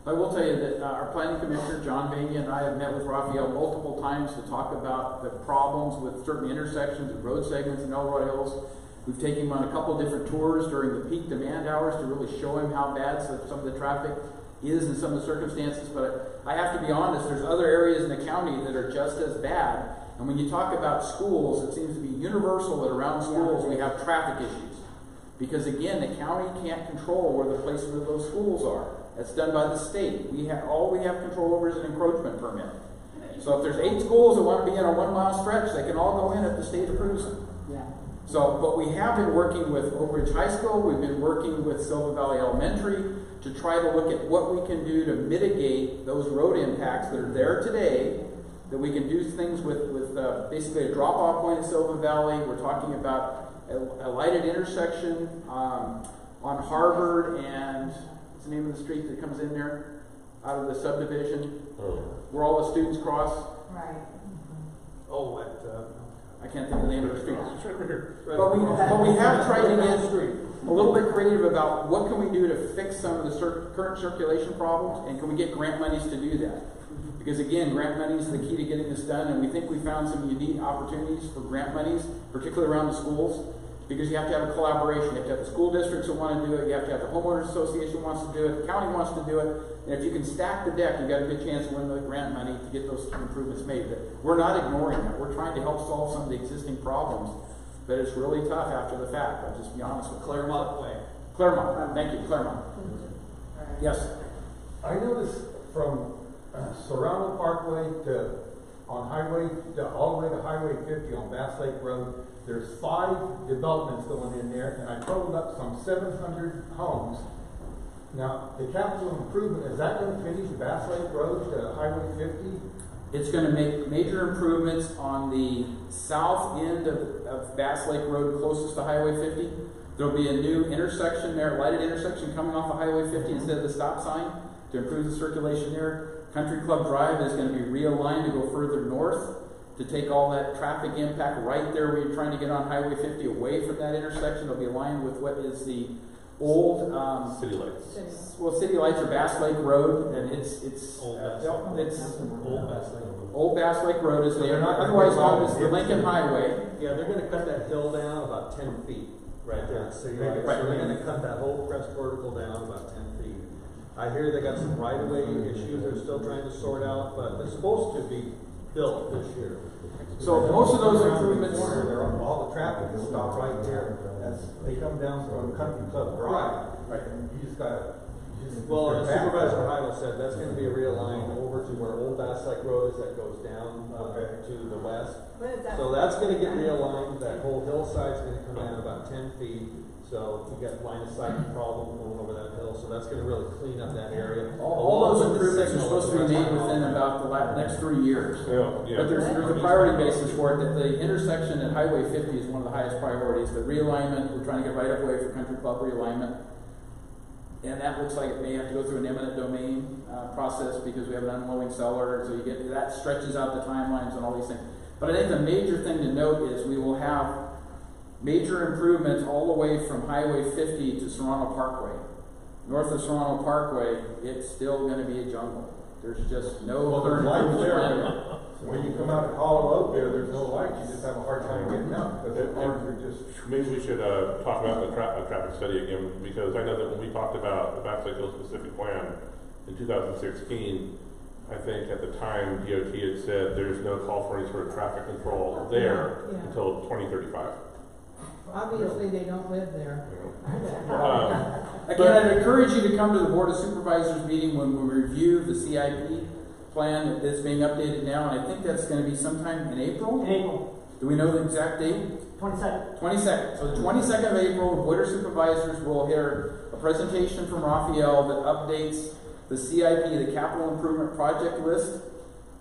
I will tell you that our planning commissioner, John Vania, and I have met with Rafael multiple times to talk about the problems with certain intersections and road segments in El Dorado Hills. We've taken him on a couple of different tours during the peak demand hours to really show him how bad some of the traffic is in some of the circumstances. But I have to be honest, there's other areas in the county that are just as bad. And when you talk about schools, it seems to be universal that around schools we have traffic issues. Because again, the county can't control where the placement of those schools are. That's done by the state. All we have control over is an encroachment permit. So if there's 8 schools that want to be in a 1 mile stretch, they can all go in if the state approves them. Yeah. So, but we have been working with Oak Ridge High School, we've been working with Silver Valley Elementary to try to look at what we can do to mitigate those road impacts that are there today, that we can do things with basically a drop-off point at Silver Valley. We're talking about a lighted intersection on Harvard and what's the name of the street that comes in there out of the subdivision where all the students cross. Right. Oh, I can't think of the name of the street. But we have tried to get a little bit creative about what can we do to fix some of the current circulation problems, and can we get grant monies to do that? Because again, grant money is the key to getting this done, and we think we found some unique opportunities for grant monies, particularly around the schools, because you have to have a collaboration. You have to have the school districts that want to do it, you have to have the homeowners association wants to do it, the county wants to do it, and if you can stack the deck, you've got a good chance to win the grant money to get those improvements made. But we're not ignoring that. We're trying to help solve some of the existing problems, but it's really tough after the fact. I'll just be honest with you. Claremont Way. Claremont, thank you, Claremont. Yes? I noticed from Serrano Parkway all the way to Highway 50 on Bass Lake Road, there's 5 developments going in there, and I totaled up some 700 homes. Now, the capital improvement, is that going to finish Bass Lake Road to Highway 50? It's going to make major improvements on the south end of Bass Lake Road closest to Highway 50. There'll be a new intersection there, lighted intersection coming off of Highway 50 instead of the stop sign to improve the circulation there. Country Club Drive is going to be realigned to go further north to take all that traffic impact right there where you're trying to get on Highway 50 away from that intersection. It'll be aligned with what is the old City Lights. Well, City Lights are Bass Lake Road, and it's Old Bass Lake. Old Bass Lake Road is there, otherwise known as the Lincoln Highway. Yeah, they're going to cut that hill down about 10 feet right there. So they're going to cut that whole crest vertical down about 10 feet. I hear they got some right-of-way issues they're still trying to sort out, but it's supposed to be built this year. So most of those improvements, all the traffic is stopped right there as they come down from Country Club Drive. Right. You just gotta. Well, Supervisor Heidel said that's going to be realigned over to where Old Bass Lake Road is, that goes down to the west. So that's going to get realigned. That whole hillside's going to come down about 10 feet. So you got line of sight problem going over that hill. So that's going to really clean up that area. all those improvements are supposed to be made within about the next 3 years. Yeah. But there's a priority basis for it. That the intersection at Highway 50 is one of the highest priorities. The realignment, we're trying to get right of way for Country Club realignment. And that looks like it may have to go through an eminent domain process because we have an unwilling seller. So you get that stretches out the timelines and all these things. But I think the major thing to note is we will have major improvements all the way from Highway 50 to Serrano Parkway. North of Serrano Parkway, it's still going to be a jungle. There's just no lights there. When you come out of Hollow Oak there's no lights. You just have a hard time getting out because the cars are just. Maybe we should talk about the traffic study again, because I know that when we talked about the Bass Lake Hill specific plan in 2016, I think at the time DOT had said there's no call for any sort of traffic control there until 2035. Obviously, they don't live there. Again, I'd encourage you to come to the Board of Supervisors meeting when we review the CIP plan that's being updated now, and I think that's going to be sometime in April. In April. Do we know the exact date? 22nd. 22nd. So the 22nd of April, the Board of Supervisors will hear a presentation from Rafael that updates the CIP, the Capital Improvement Project list,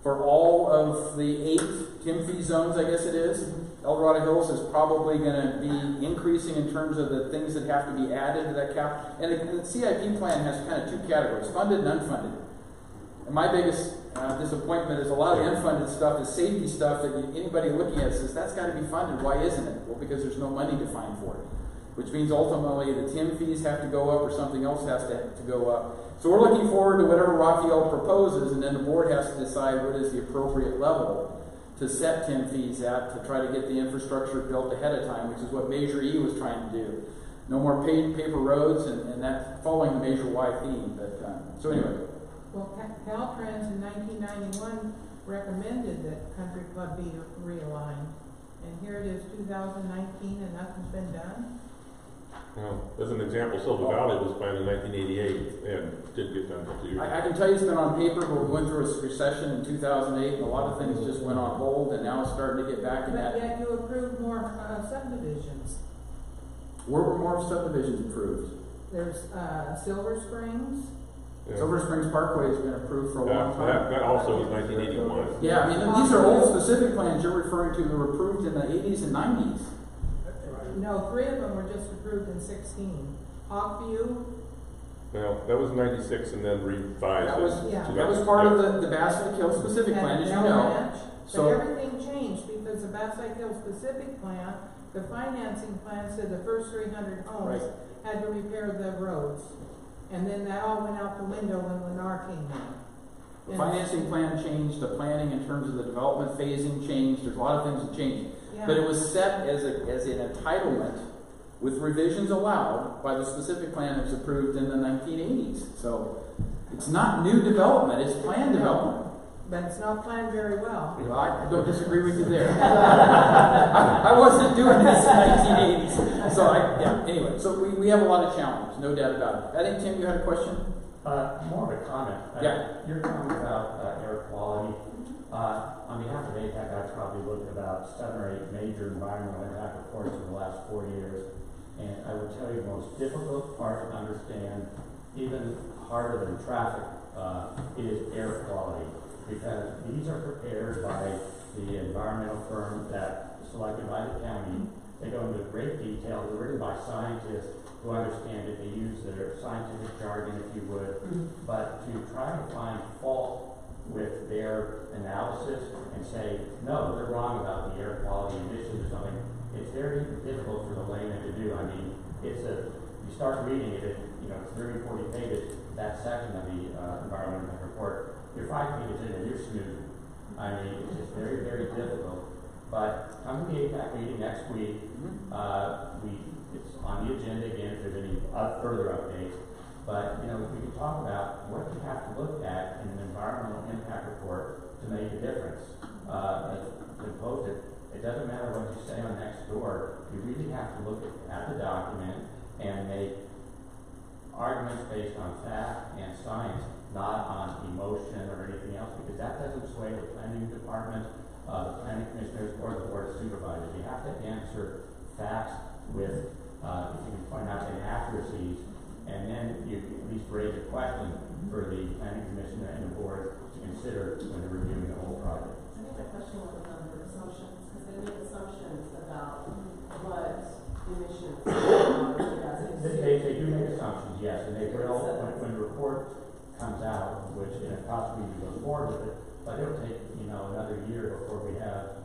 for all of the 8 TIMFI zones, I guess it is. El Dorado Hills is probably going to be increasing in terms of the things that have to be added to that cap. And the CIP plan has kind of 2 categories, funded and unfunded. And my biggest disappointment is a lot of the unfunded stuff is safety stuff that anybody looking at says, that's got to be funded. Why isn't it? Well, because there's no money to find for it. which means ultimately the TIM fees have to go up or something else has to go up. So we're looking forward to whatever Rafael proposes, and then the board has to decide what is the appropriate level to set TIM fees at to try to get the infrastructure built ahead of time, which is what Measure E was trying to do. No more paper roads, and that's following the Measure Y theme. But so anyway. Well, Caltrans in 1991 recommended that Country Club be realigned, and here it is 2019 and nothing's been done. Well, as an example, Silver Valley was planned in 1988 and did get done for 2 years. I can tell you it's been on paper, but we went through a recession in 2008, and a lot of things just went on hold, and now it's starting to get back in that. But yet you approved more subdivisions. Where were more subdivisions approved? There's Silver Springs. Yeah. Silver Springs Parkway has been approved for a long time. That also was 1981. Yeah, I mean, these are old specific plans you're referring to that were approved in the 80s and 90s. No, 3 of them were just approved in 16. Hawkview. No, that was 96 and then revised. That was part of the Bass Lake Hill specific plan, as you know. So everything changed because the Bass Lake Hill specific plan, the financing plan said the first 300 homes had to repair the roads. And then that all went out the window when Lennar came in. The financing plan changed, the planning in terms of the development phasing changed, there's a lot of things that changed. Yeah. But it was set as an entitlement with revisions allowed by the specific plan that was approved in the 1980s. So it's not new development, it's planned development. But it's not planned very well. Well, I don't disagree with you there. I wasn't doing this in the 1980s. So anyway, so we have a lot of challenges, no doubt about it. I think, Tim, you had a question? More of a comment. You're talking about air quality. On behalf of APAC, I've probably looked at about 7 or 8 major environmental impact reports in the last 4 years. And I would tell you the most difficult part to understand, even harder than traffic, is air quality. Because these are prepared by the environmental firm that selected by the county. They go into great detail. They're written by scientists who understand it. They use their scientific jargon, if you would. But to try to find fault with their analysis and say, no, they're wrong about the air quality emissions or something, it's very difficult for the layman to do. I mean, you start reading it, it's 30, 40 pages, that section of the environmental report. You're 5 pages in and you're smooth. I mean, it's just very, very difficult. But come to the APAC meeting next week. It's on the agenda again if there's any further updates. But, we can talk about what you have to look at in an environmental impact report to make a difference. To post it, it doesn't matter what you say on next door. You really have to look at the document and make arguments based on fact and science, not on emotion or anything else, because that doesn't sway the planning department, the planning commissioners, or the board of supervisors. You have to answer facts with, if you can point out inaccuracies, and then you at least raise a question for the planning commissioner and the board to consider when they're reviewing the whole project. I think the question was on the assumptions, because they make assumptions about what emissions they do make assumptions, yes, and they will, when the report comes out, which possibly goes forward with it, but it'll take another year before we have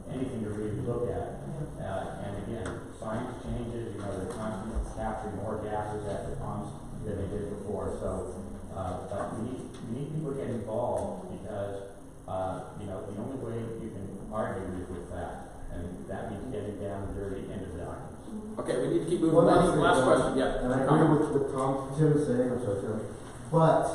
anything to really look at. And again, science changes. They're constantly capturing more gases at the pumps than they did before. So, but we need people to get involved because the only way you can argue is with facts, and that means getting down to the very end of the documents. Okay, we need to keep moving. Last question, yeah. And I agree with Tim was saying, but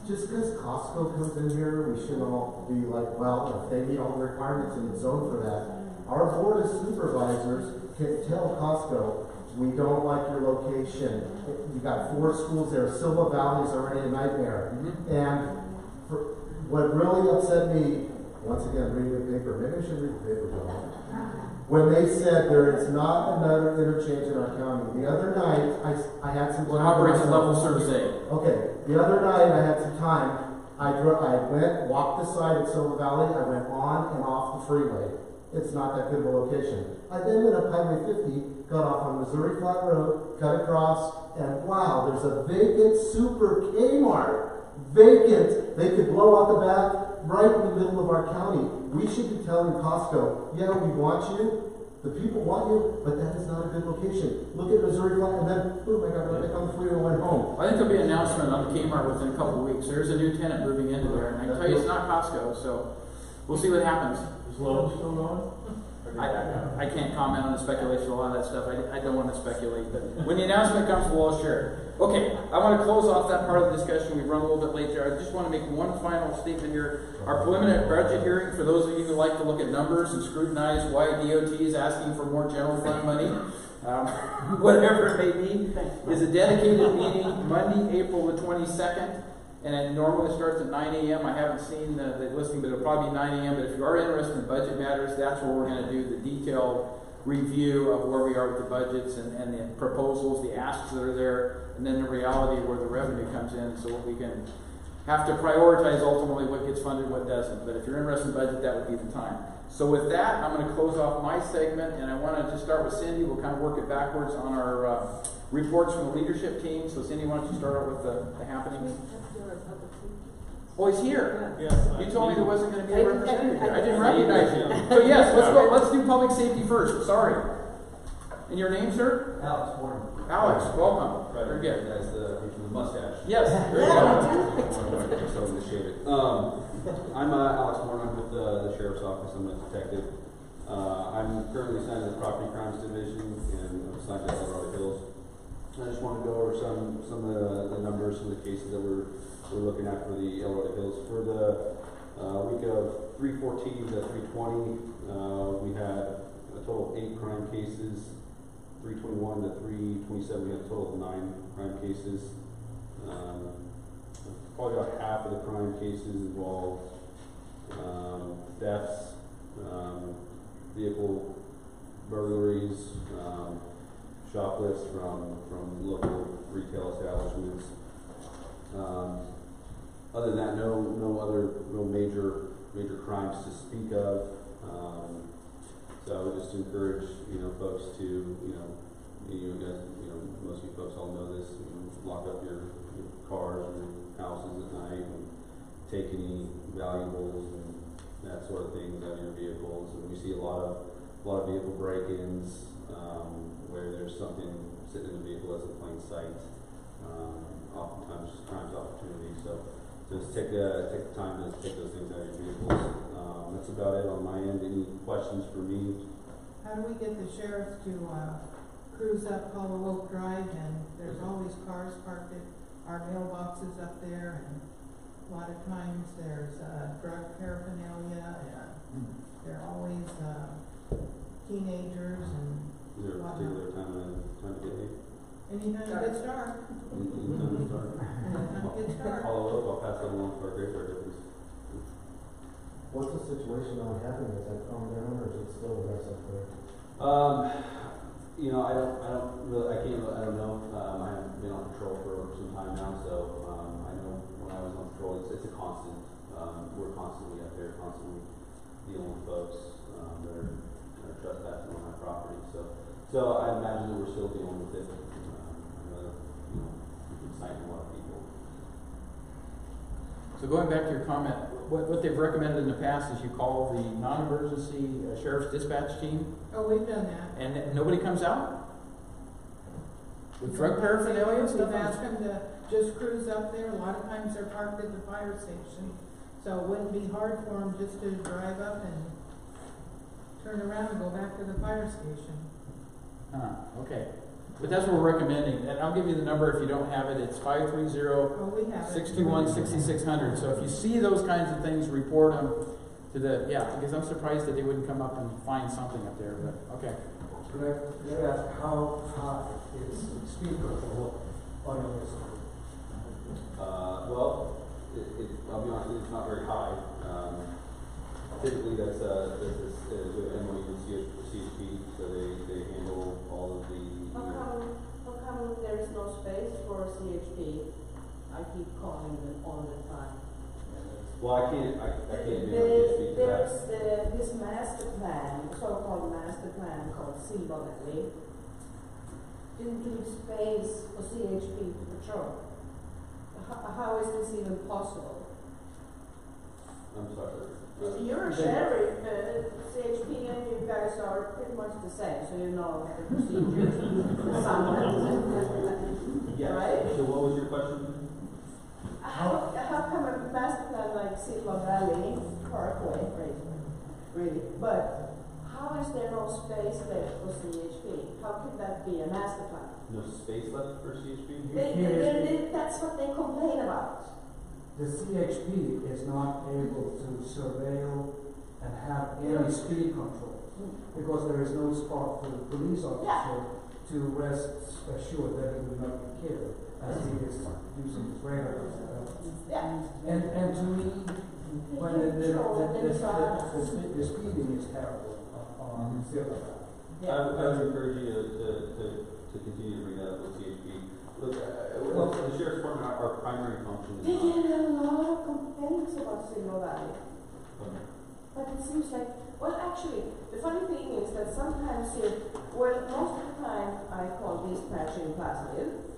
just because Costco comes in here, we shouldn't all be like, well, if they meet all the requirements in the zone for that, our board of supervisors can tell Costco, we don't like your location. You got 4 schools there. Silva Valley is already a nightmare. And what really upset me, once again, reading the paper, maybe I should read the paper, John. When they said there is not another interchange in our county. The other night, I had some time. Operation level service A. Okay. The other night, I had some time. I went, walked the side of Silva Valley. I went on and off the freeway. It's not that good of a location. I then went up Highway 50, got off on Missouri Flat Road, cut across, and wow, there's a vacant Super Kmart. Vacant. They could blow out the back right in the middle of our county. We should be telling Costco, yeah, we want you, The people want you, but that is not a good location. Look at Missouri Flat, and then, boom, I got back on the freeway and went home. I think there'll be an announcement on Kmart within a couple of weeks. There's a new tenant moving into there, and I can tell you it's not Costco, so we'll see what happens. Is Lowe's still going? I can't comment on the speculation, a lot of that stuff. I don't want to speculate, but when the announcement comes, we'll all share it. Okay, I want to close off that part of the discussion. We've run a little bit late there. I just want to make one final statement here. Our preliminary budget hearing, for those of you who like to look at numbers and scrutinize why DOT is asking for more general fund money, whatever it may be, is a dedicated meeting Monday, April the 22nd. And it normally starts at 9 a.m. I haven't seen the listing, but it'll probably be 9 a.m. But if you are interested in budget matters, that's where we're going to do the detailed review of where we are with the budgets and the proposals, the asks that are there, and then the reality of where the revenue comes in, so we can have to prioritize ultimately what gets funded and what doesn't. But if you're interested in budget, that would be the time. So with that, I'm going to close off my segment, and I want to just start with Cindy. We'll kind of work it backwards on our reports from the leadership team. So Cindy, why don't you start out with the happenings? Oh, he's here. Yes, you told me there wasn't going to be a representative here. I didn't recognize you. So yes, let's go. Let's do public safety first. Sorry. And your name, sir? Alex Warren. Alex, welcome. Very good. That's the mustache. Yes. Very good. I'm Alex Warren. I'm with the sheriff's office. I'm a detective. I'm currently assigned to the property crimes division and I'm assigned to Dorado Hills. I just want to go over some of the numbers, some of the cases that we're looking at for the El Dorado Hills. For the week of 3/14 to 3/20, we had a total of 8 crime cases. 3/21 to 3/27, we had a total of 9 crime cases. Probably about half of the crime cases involved thefts, vehicle burglaries, shoplifts from local retail establishments. Other than that, no other real major crimes to speak of. So I would just encourage folks to you guys most of you folks all know this. Lock up your cars and your houses at night and take any valuables and that sort of things out of your vehicles. And we see a lot of vehicle break-ins where there's something sitting in the vehicle that's in plain sight. Oftentimes crimes opportunities. So just take the time to take those things out of your vehicles. That's about it on my end. Any questions for me? How do we get the sheriff to cruise up Hollow Oak Drive? And there's always cars parked at our mailboxes up there, and a lot of times there's drug paraphernalia, and there are always teenagers and. Is there a particular time to get here? Anytime it gets dark. Anytime it starts. Anytime it gets dark. Follow up. I'll pass that along to our graveyard deputies. What's the situation on happening? Is that calmed down, or is it still a mess up there? I don't know. I haven't been on patrol for some time now, so I know when I was on patrol, it's a constant. We're constantly up there, constantly dealing with folks that are trespassing on my property. So I imagine that we're still dealing with it. Inciting a lot of people. So going back to your comment, what they've recommended in the past is you call the non-emergency sheriff's dispatch team. Oh, we've done that. And nobody comes out? With drug paraphernalia and stuff? We've asked them to just cruise up there. A lot of times they're parked at the fire station. So it wouldn't be hard for them just to drive up and turn around and go back to the fire station. Okay. But that's what we're recommending. And I'll give you the number if you don't have it. It's 530-621-6600. So if you see those kinds of things, report them to because I'm surprised that they wouldn't come up and find something up there. But okay. Could I ask how high is the speed level on this? Well, I'll be honest with you, it's not very high. Typically, that's with MOU and CHP, so they handle all of the. How come there is no space for CHP? I keep calling them all the time. Well, I can't speak to that. There's this master plan, so-called master plan called Silver Valley. Didn't leave space for CHP to patrol. How is this even possible? I'm sorry. You're a sheriff. CHP and you guys are pretty much the same, so you know the procedures somewhat. Yeah. Right? So what was your question? How come a master plan like Silva Valley Parkway, really, but how is there no space left for CHP? How could that be a master plan? No space left for CHP? That's what they complain about. The CHP is not able to surveil and have any speed control because there is no spot for the police officer to rest assured that he will not be killed as he is using his radar. And to me, when the speeding is terrible on Silver Valley. I would encourage you to continue to bring that up with CHP. Look, the sheriff's department, our primary function is They get a lot of complaints about Silver Valley. But it seems like, well, actually, the funny thing is that sometimes, most of the time I call dispatch in Placerville.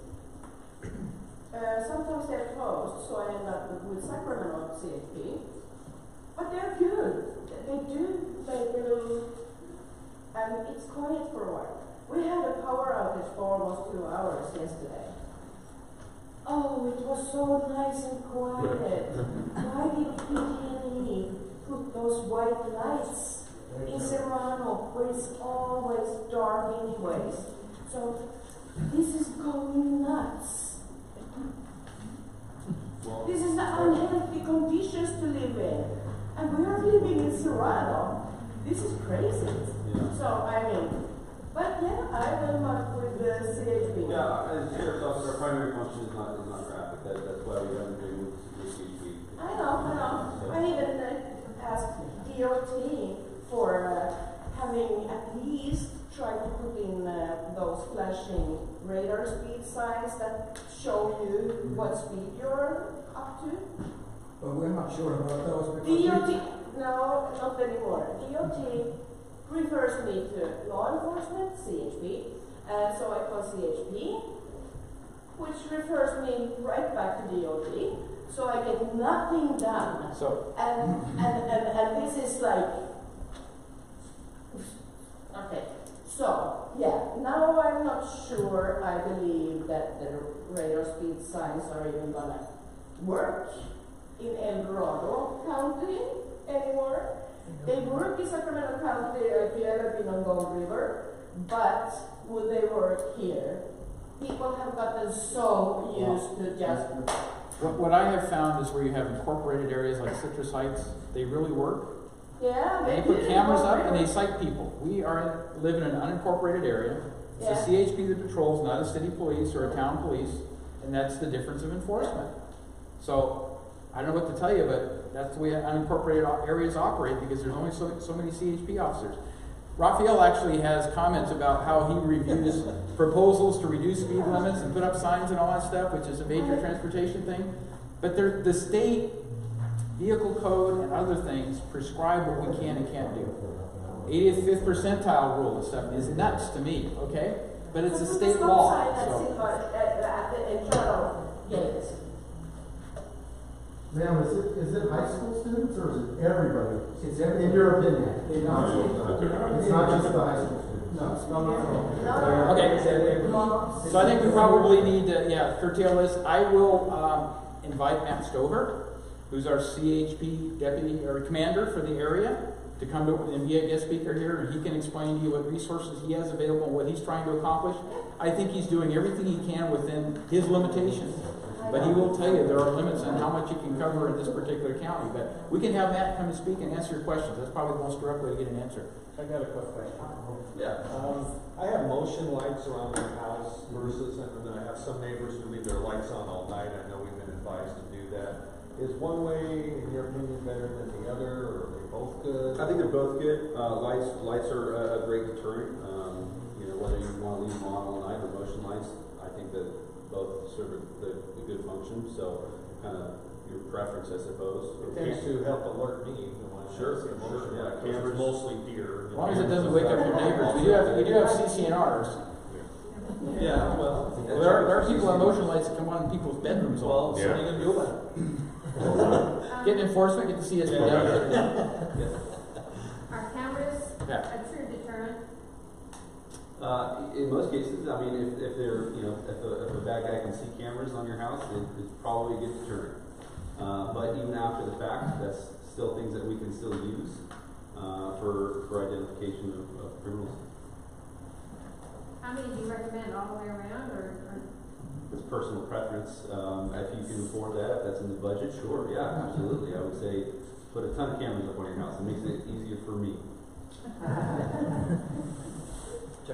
Sometimes they're closed, so I end up with Sacramento CHP. But they're good. They do like a little, and it's quiet for a while. We had a power outage for almost 2 hours yesterday. Oh, it was so nice and quiet. Why did PG&E put those white lights in Serrano where it's always dark anyways? So this is going nuts. This is the unhealthy conditions to live in. And we are living in Dorado. This is crazy. Yeah. So, I mean, but yeah, I will work with the CHP. Yeah, as sheriff's officer, our primary function is not traffic. That's why we have to do with CHP. I know. So, I even asked DOT for having at least tried to put in those flashing radar speed signs that show you what speed you're up to. But we're not sure about those because DOT, no, not anymore. DOT refers me to law enforcement, CHP, and so I call CHP, which refers me right back to DOT, so I get nothing done. So, and this is like, okay. So, yeah, now I'm not sure I believe that the radar speed signs are even gonna work in El Dorado County anymore. They work in Sacramento County, I've on Gold River, but would they work here? People have gotten so used to just... What I have found is where you have incorporated areas like Citrus Heights, they really work. Yeah, They put cameras up and they cite people. We live in an unincorporated area. It's a CHP that patrols, not a city police or a town police, and that's the difference of enforcement. So, I don't know what to tell you, but that's the way unincorporated areas operate because there's only so many CHP officers. Rafael actually has comments about how he reviews proposals to reduce speed limits and put up signs and all that stuff, which is a major transportation thing. But the state vehicle code and other things prescribe what we can and can't do. 85th percentile rule and stuff is nuts to me, okay? But it's a state law. At the internal gates. Ma'am, is it high school students or is it everybody? It's everybody. In your opinion? It's not just the high school students. No, it's not. Okay. So I think we probably need to, curtail this. I will invite Matt Stover, who's our CHP deputy or commander for the area, to come to and be a guest speaker here, and he can explain to you what resources he has available and what he's trying to accomplish. I think he's doing everything he can within his limitations. But he will tell you there are limits on how much you can cover in this particular county. But we can have Matt come and speak and answer your questions. That's probably the most direct way to get an answer. I got a quick question. Yeah. I have motion lights around my house versus, and then I have some neighbors who leave their lights on all night. I know we've been advised to do that. Is one way, in your opinion, better than the other, or are they both good? I think they're both good. Lights are a great deterrent. Whether you want to leave them on all night or motion lights, I think that both serve a good function. So, kind of your preference, I suppose. It tends to help alert me. Sure. Yeah, cameras. Mostly deer. As long as it doesn't wake up your neighbors. We do have CCNRs. Yeah, well. There are people on motion lights that come on in people's bedrooms. Well, so what are you going to do about it? Get enforcement, get the CSP down. Are cameras Pat? A true deterrent? In most cases, I mean, if they're, you know, if a bad guy can see cameras on your house, it's probably a good deterrent. But even after the fact, that's still things that we can still use for identification of criminals. How many do you recommend, all the way around, or? It's personal preference. If you can afford that, if that's in the budget, sure, yeah, absolutely. I would say put a ton of cameras up on your house. It makes it easier for me.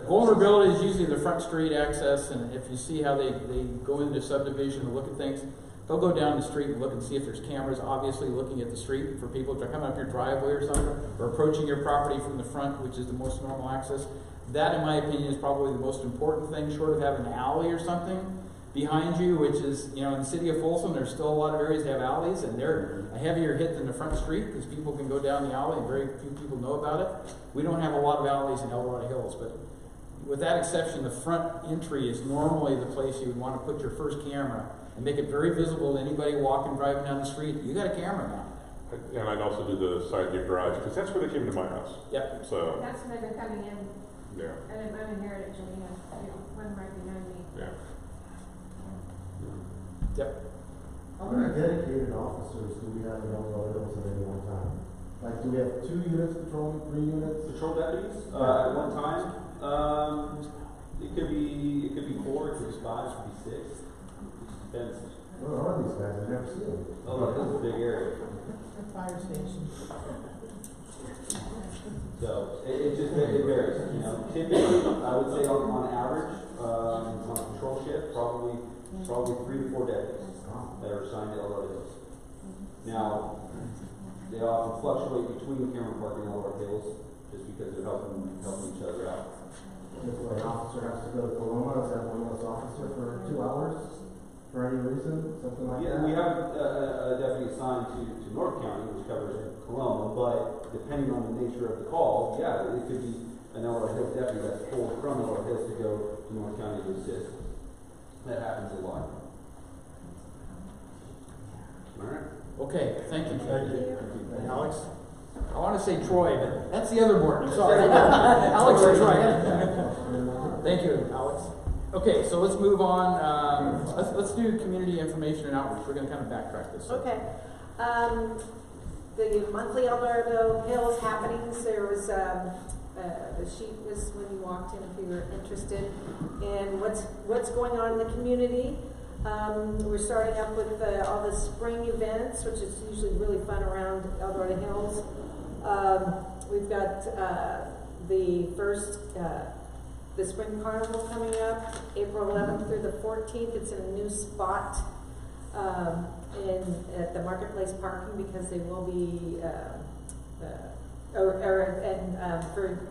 Vulnerability is usually the front street access, and if you see how they go into subdivision and look at things, they'll go down the street and look and see if there's cameras obviously looking at the street for people if they're coming up your driveway or something, or approaching your property from the front, which is the most normal access. That, in my opinion, is probably the most important thing, short of having an alley or something behind you, which is, you know, in the city of Folsom, there's still a lot of areas that have alleys, and they're a heavier hit than the front street because people can go down the alley and very few people know about it. We don't have a lot of alleys in El Dorado Hills, but with that exception, the front entry is normally the place you would want to put your first camera and make it very visible to anybody walking, driving down the street. You got a camera now. And I'd also do the side of your garage, because that's where they came into my house. Yep. So. That's when they're coming in. Yeah. And I'm inherited, you know, one right behind me. Yeah. Yep. How many dedicated officers do we have in El Dorado at any one time? Like, do we have 2 units patrolling, 3 units? Patrol deputies at one time. It could be 4, it could be 5, it could be 6. Depends. Where are these guys? I've never seen them. Oh, this is a big area. The fire station. So it varies. You know, typically, I would say on average, on a patrol shift, probably 3 to 4 deputies that are assigned to El Dorado Hills. Now, they often fluctuate between Cameron Park and El Dorado Hills, just because they're helping each other out. If an officer has to go to Coloma, is that one less officer for 2 hours for any reason, something like that? Yeah, we have a deputy assigned to North County, which covers Coloma, but depending on the nature of the call, yeah, it could be an El Dorado Hills deputy that's pulled from El Dorado Hills to go to North County to assist. That happens a lot. All right. Okay, thank you. Thank you. And Alex? I want to say Troy, but that's the other board. Sorry. Alex or Troy. Thank you, Alex. Okay, so let's move on. Let's do community information and outreach. We're going to kind of backtrack this. Okay. The monthly El Dorado Hills happenings, there was the sheet was when you walked in if you were interested in what's going on in the community. We're starting up with all the spring events, which is usually really fun around El Dorado Hills. We've got the first the spring carnival coming up, April 11th through the 14th. It's in a new spot at the marketplace parking because they will be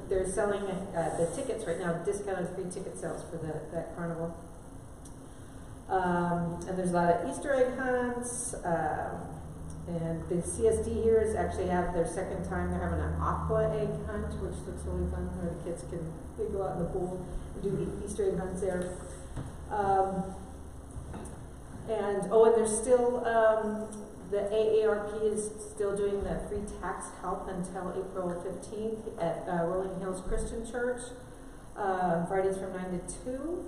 they're selling the tickets right now, discounted free ticket sales for that carnival. And there's a lot of Easter egg hunts. And the CSD here is actually have their second time. They're having an aqua egg hunt, which looks really fun, where the kids can go out in the pool and do the Easter egg hunts there. And there's still the AARP is still doing the free tax help until April 15th at Rolling Hills Christian Church. Fridays from 9 to 2.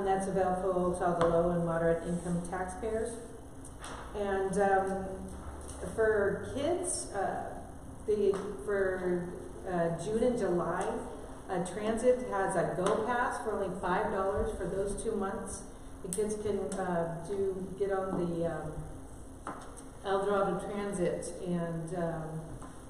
That's available to all the low and moderate income taxpayers. And for kids, for June and July, Transit has a Go Pass for only $5 for those 2 months. The kids can get on the El Dorado Transit and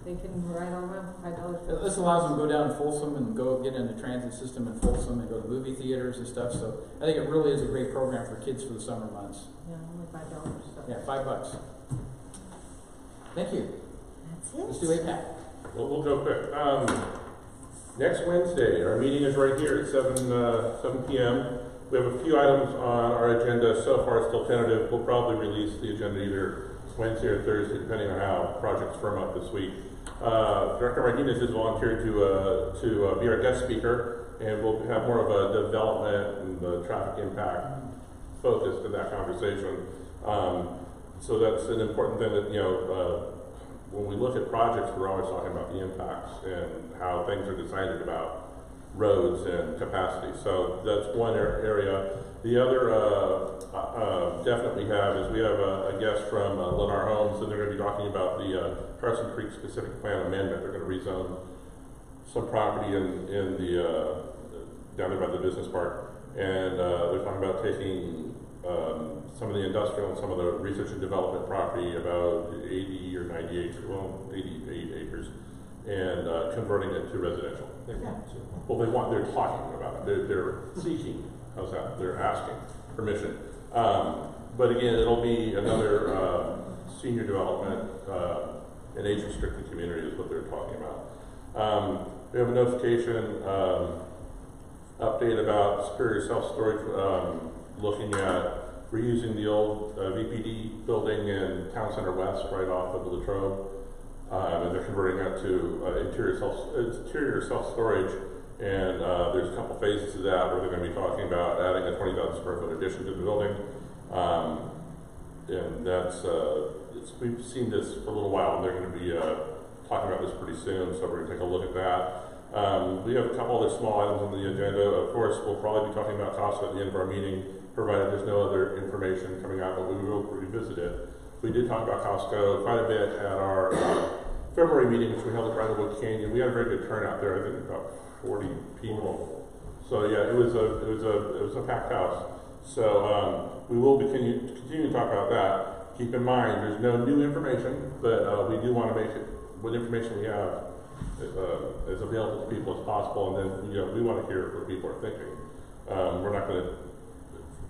they can ride all around for $5. This allows them to go down to Folsom and go get in the transit system in Folsom and go to movie theaters and stuff. So I think it really is a great program for kids for the summer months. Yeah, only $5. So. Yeah, $5. Thank you. That's it. Let's do APAC. Well, we'll go quick. Next Wednesday, our meeting is right here at 7 p.m. We have a few items on our agenda. So far, it's still tentative. We'll probably release the agenda either Wednesday or Thursday, depending on how projects firm up this week. Director Martinez has volunteered to be our guest speaker, and we'll have more of a development and the traffic impact focus to that conversation. So that's an important thing that when we look at projects, we're always talking about the impacts and how things are decided about roads and capacity. So that's one area. The other definite we have is we have a guest from Lennar Homes, and they're going to be talking about the Carson Creek specific plan amendment. They're going to rezone some property in the down there by the business park, and they're talking about taking some of the industrial and some of the research and development property, about 80 or 90 acres, well, 88 acres, and converting it to residential. Well, they're talking about it. They're seeking. How's that? They're asking permission. But again, it'll be another senior development and age-restricted community is what they're talking about. We have a notification update about Superior Self-Storage looking at reusing the old VPD building in Town Center West right off of the Latrobe. And they're converting that to interior self-storage. And there's a couple phases to that where they're going to be talking about adding a 20,000 square foot addition to the building. And that's, we've seen this for a little while, and they're going to be talking about this pretty soon, so we're going to take a look at that. We have a couple other small items on the agenda. Of course, we'll probably be talking about Costco at the end of our meeting, provided there's no other information coming out, but we will revisit it. We did talk about Costco quite a bit at our February meeting, which we held at Bridlewood Canyon. We had a very good turnout there. I think about 40 people. So yeah, it was a packed house. So we will continue to talk about that. Keep in mind, there's no new information, but we do want to make it what information we have as available to people as possible. And then we want to hear what people are thinking. We're not going to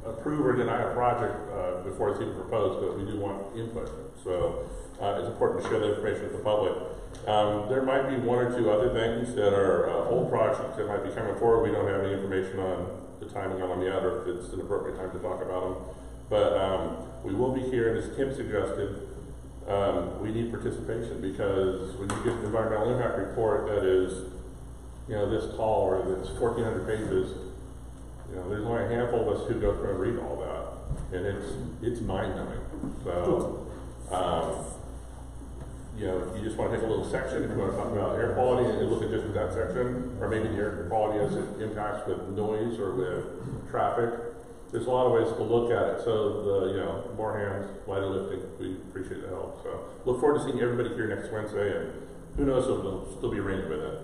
approve or deny a project before it's even proposed, but we do want input. So it's important to share the information with the public. There might be one or two other things that are old projects that might be coming forward. We don't have any information on the timing on them yet, or if it's an appropriate time to talk about them. But we will be here, and as Tim suggested, we need participation, because when you get an environmental impact report that is, this tall or that's 1,400 pages, there's only a handful of us who go through and read all that, and it's mind-numbing. So, if you just want to take a little section, if you want to talk about air quality and look at just that section, or maybe the air quality as it impacts with noise or with traffic, there's a lot of ways to look at it. So more hands, lighter lifting, we appreciate the help. So look forward to seeing everybody here next Wednesday, and who knows if it'll still be raining by then.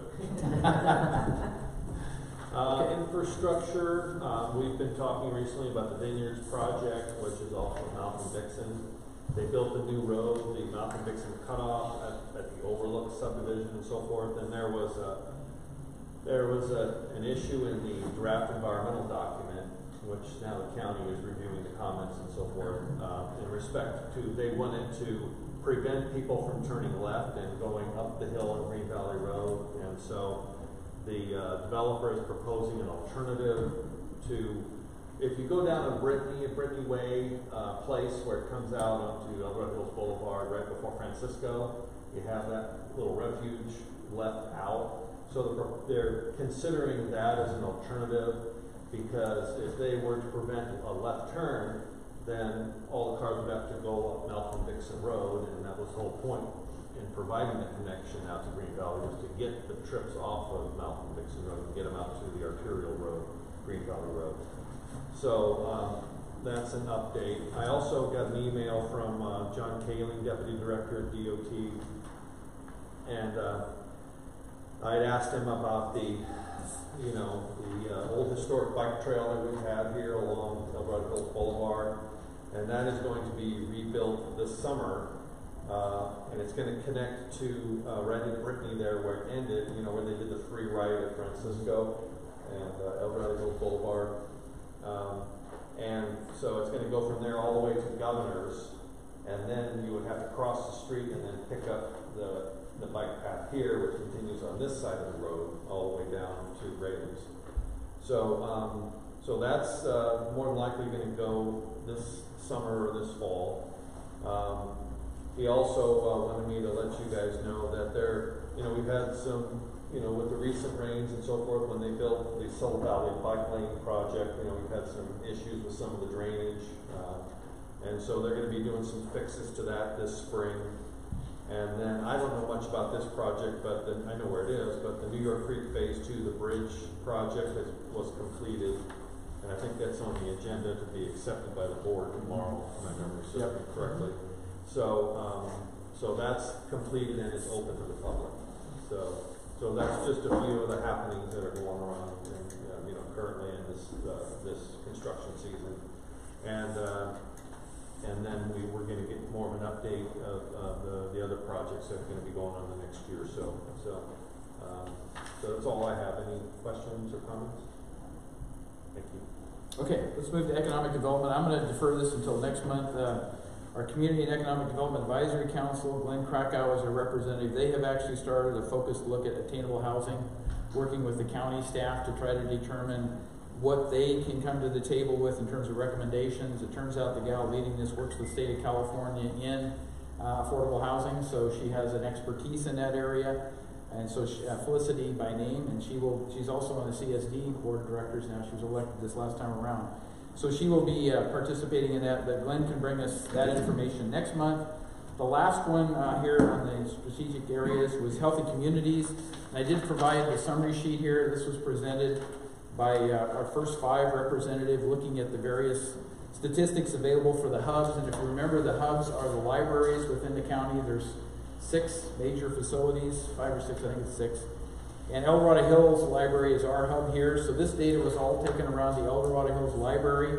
Infrastructure, we've been talking recently about the Vineyards project, which is also Malcolm-Dixon. They built a new road, the Malcolm-Dixon cutoff at the Overlook subdivision and so forth, and there was an issue in the draft environmental document, which now the county is reviewing the comments and so forth, in respect to, they wanted to prevent people from turning left and going up the hill on Green Valley Road, and so the developer is proposing an alternative to, if you go down to Brittany Way place where it comes out onto El Dorado Hills Boulevard right before Francisco, you have that little refuge left out. So they're considering that as an alternative, because if they were to prevent a left turn, then all the cars would have to go up Malcolm-Dixon Road, and that was the whole point in providing the connection out to Green Valley, was to get the trips off of Malcolm-Dixon Road and get them out to the arterial road, Green Valley Road. So that's an update. I also got an email from John Kaling, Deputy Director of DOT, and I had asked him about the old historic bike trail that we've had here along El Dorado Hills Boulevard, and that is going to be rebuilt this summer, and it's going to connect to right in Brittany there where it ended, where they did the free ride at Francisco and El Dorado Hills Boulevard. And so it's going to go from there all the way to Governor's, and then you would have to cross the street and then pick up the bike path here, which continues on this side of the road all the way down to Ravens. So so that's more than likely going to go this summer or this fall. He also wanted me to let you guys know that we've had some, with the recent rains and so forth, when they built the Silver Valley Bike Lane project, we've had some issues with some of the drainage. And so they're going to be doing some fixes to that this spring. And then, I don't know much about this project, but I know where it is, but the New York Creek Phase 2, the bridge project was completed. And I think that's on the agenda to be accepted by the board tomorrow, if my memory serves me correctly. So, so that's completed and it's open to the public. So that's just a few of the happenings that are going on, currently in this construction season. And then we're going to get more of an update of the other projects that are going to be going on the next year or so. So that's all I have. Any questions or comments? Thank you. Okay, let's move to economic development. I'm going to defer this until next month. Our Community and Economic Development Advisory Council, Glenn Krakow is a representative. They have actually started a focused look at attainable housing, working with the county staff to try to determine what they can come to the table with in terms of recommendations. It turns out the gal leading this works with the state of California in affordable housing, so she has an expertise in that area. And so Felicity by name, and she's also on the CSD board of directors now. She was elected this last time around. So she will be participating in that, but Glenn can bring us that information next month. The last one here on the strategic areas was healthy communities. And I did provide the summary sheet here. This was presented by our first 5 representatives looking at the various statistics available for the hubs. And if you remember, the hubs are the libraries within the county. There's 6 major facilities, 5 or 6, I think it's 6. And El Dorado Hills Library is our hub here. So this data was all taken around the El Dorado Hills Library,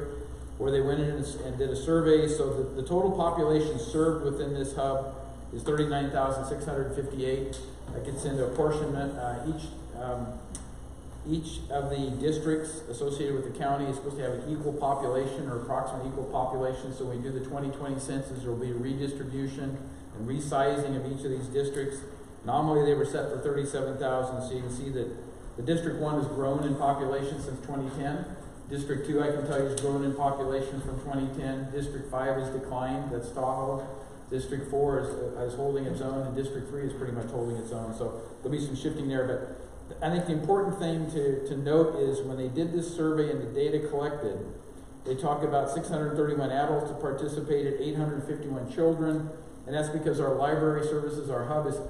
where they went in and did a survey. So the total population served within this hub is 39,658. That gets into apportionment. Each of the districts associated with the county is supposed to have an equal population or approximately equal population. So when we do the 2020 census, there will be a redistribution and resizing of each of these districts. Nominally, they were set for 37,000, so you can see that the District 1 has grown in population since 2010. District 2, I can tell you, has grown in population from 2010. District 5 has declined, that's Tahoe. District 4 is holding its own, and District 3 is pretty much holding its own. So there'll be some shifting there, but I think the important thing to note is when they did this survey and the data collected, they talk about 631 adults that participated, 851 children, and that's because our library services, our hub is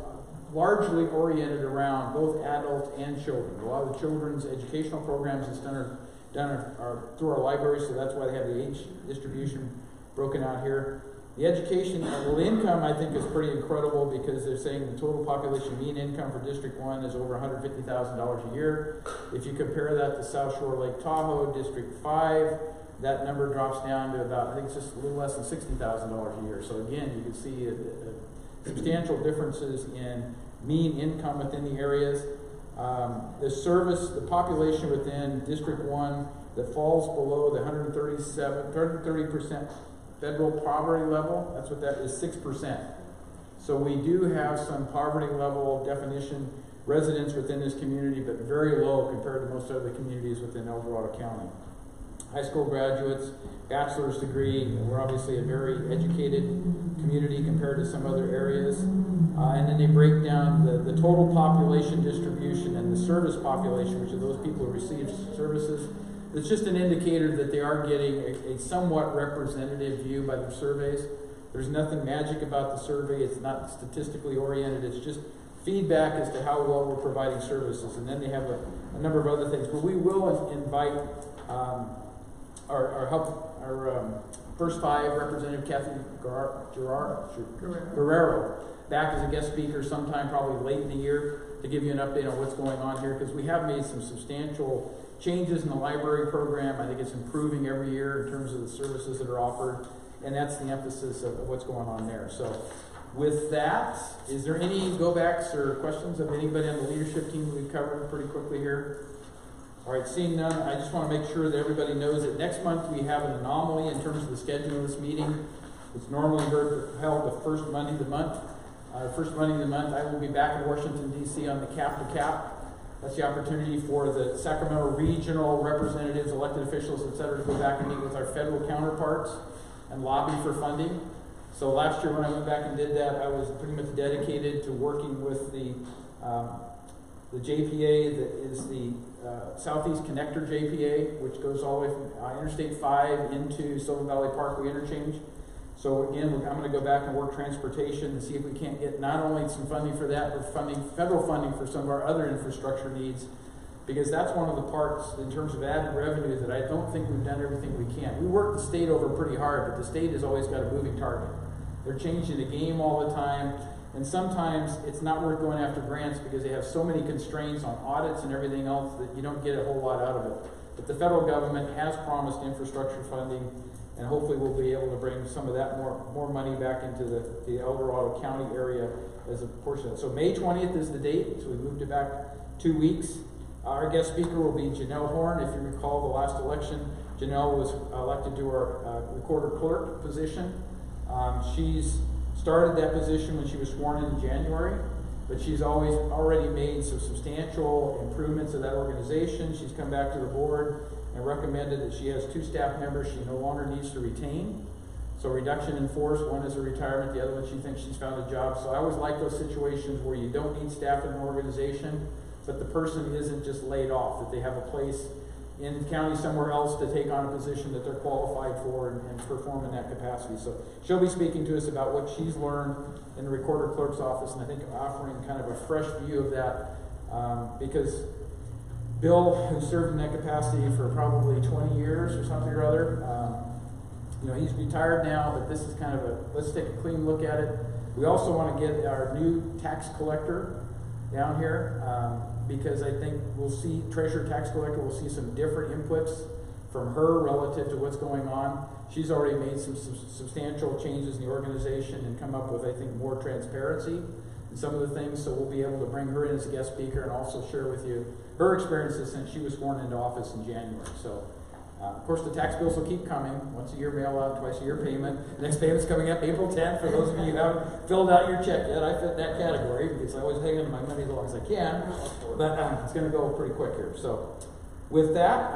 largely oriented around both adults and children. A lot of the children's educational programs is done through our libraries, so that's why they have the age distribution broken out here. The education, the income I think is pretty incredible because they're saying the total population mean income for District 1 is over $150,000 a year. If you compare that to South Shore Lake Tahoe, District 5, that number drops down to about, I think it's just a little less than $60,000 a year. So again, you can see substantial differences in mean income within the areas. The population within District 1 that falls below the 130% federal poverty level, that's what that is, 6%. So we do have some poverty level definition residents within this community, but very low compared to most other communities within El Dorado County. High school graduates, bachelor's degree, we're obviously a very educated community compared to some other areas. And then they break down the total population distribution and the service population, which are those people who receive services. It's just an indicator that they are getting a somewhat representative view by the surveys. There's nothing magic about the survey. It's not statistically oriented. It's just feedback as to how well we're providing services. And then they have a number of other things. But we will invite our first 5, Representative Kathy Guerrero, back as a guest speaker sometime probably late in the year to give you an update on what's going on here, because we have made some substantial changes in the library program. I think it's improving every year in terms of the services that are offered, and that's the emphasis of what's going on there. So with that, is there any go-backs or questions of anybody on the leadership team we've covered pretty quickly here? All right, seeing none, I just want to make sure that everybody knows that next month we have an anomaly in terms of the schedule of this meeting. It's normally held the first Monday of the month. First Monday of the month, I will be back in Washington, D.C. on the Cap to Cap. That's the opportunity for the Sacramento regional representatives, elected officials, et cetera, to go back and meet with our federal counterparts and lobby for funding. So last year when I went back and did that, I was pretty much dedicated to working with the JPA that is the Southeast Connector JPA, which goes all the way from Interstate 5 into Silver Valley Parkway Interchange. So again, I'm going to go back and work transportation and see if we can't get not only some funding for that, but federal funding for some of our other infrastructure needs, because that's one of the parts in terms of added revenue that I don't think we've done everything we can. We work the state over pretty hard, but the state has always got a moving target. They're changing the game all the time, and sometimes it's not worth going after grants because they have so many constraints on audits and everything else that you don't get a whole lot out of it. But the federal government has promised infrastructure funding, and hopefully we'll be able to bring some of that more money back into the El Dorado County area as a portion of it. So May 20th is the date, so we moved it back 2 weeks. Our guest speaker will be Janelle Horn. If you recall the last election, Janelle was elected to our recorder clerk position. She's started that position when she was sworn in January, but she's already made some substantial improvements to that organization. She's come back to the board and recommended that she has 2 staff members she no longer needs to retain. So reduction in force, one is a retirement, the other one she thinks she's found a job. So I always like those situations where you don't need staff in an organization, but the person isn't just laid off, that they have a place in the county somewhere else to take on a position that they're qualified for and perform in that capacity. So she'll be speaking to us about what she's learned in the recorder clerk's office, and I think offering kind of a fresh view of that because Bill, who served in that capacity for probably 20 years or something or other, he's retired now, but this is kind of let's take a clean look at it. We also want to get our new tax collector down here because I think we'll see, treasurer tax collector, we'll see some different inputs from her relative to what's going on. She's already made some substantial changes in the organization and come up with, I think, more transparency in some of the things, so we'll be able to bring her in as a guest speaker and also share with you her experiences since she was sworn into office in January. So, of course, the tax bills will keep coming. Once a year mail out, twice a year payment. The next payment's coming up April 10th. For those of you who haven't filled out your check yet, I fit that category because I always hang on to my money as long as I can. But it's going to go pretty quick here. So, with that,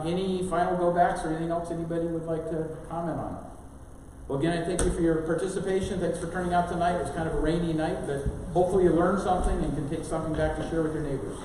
any final go-backs or anything else anybody would like to comment on? Well, again, I thank you for your participation. Thanks for turning out tonight. It was kind of a rainy night, but hopefully you learned something and can take something back to share with your neighbors.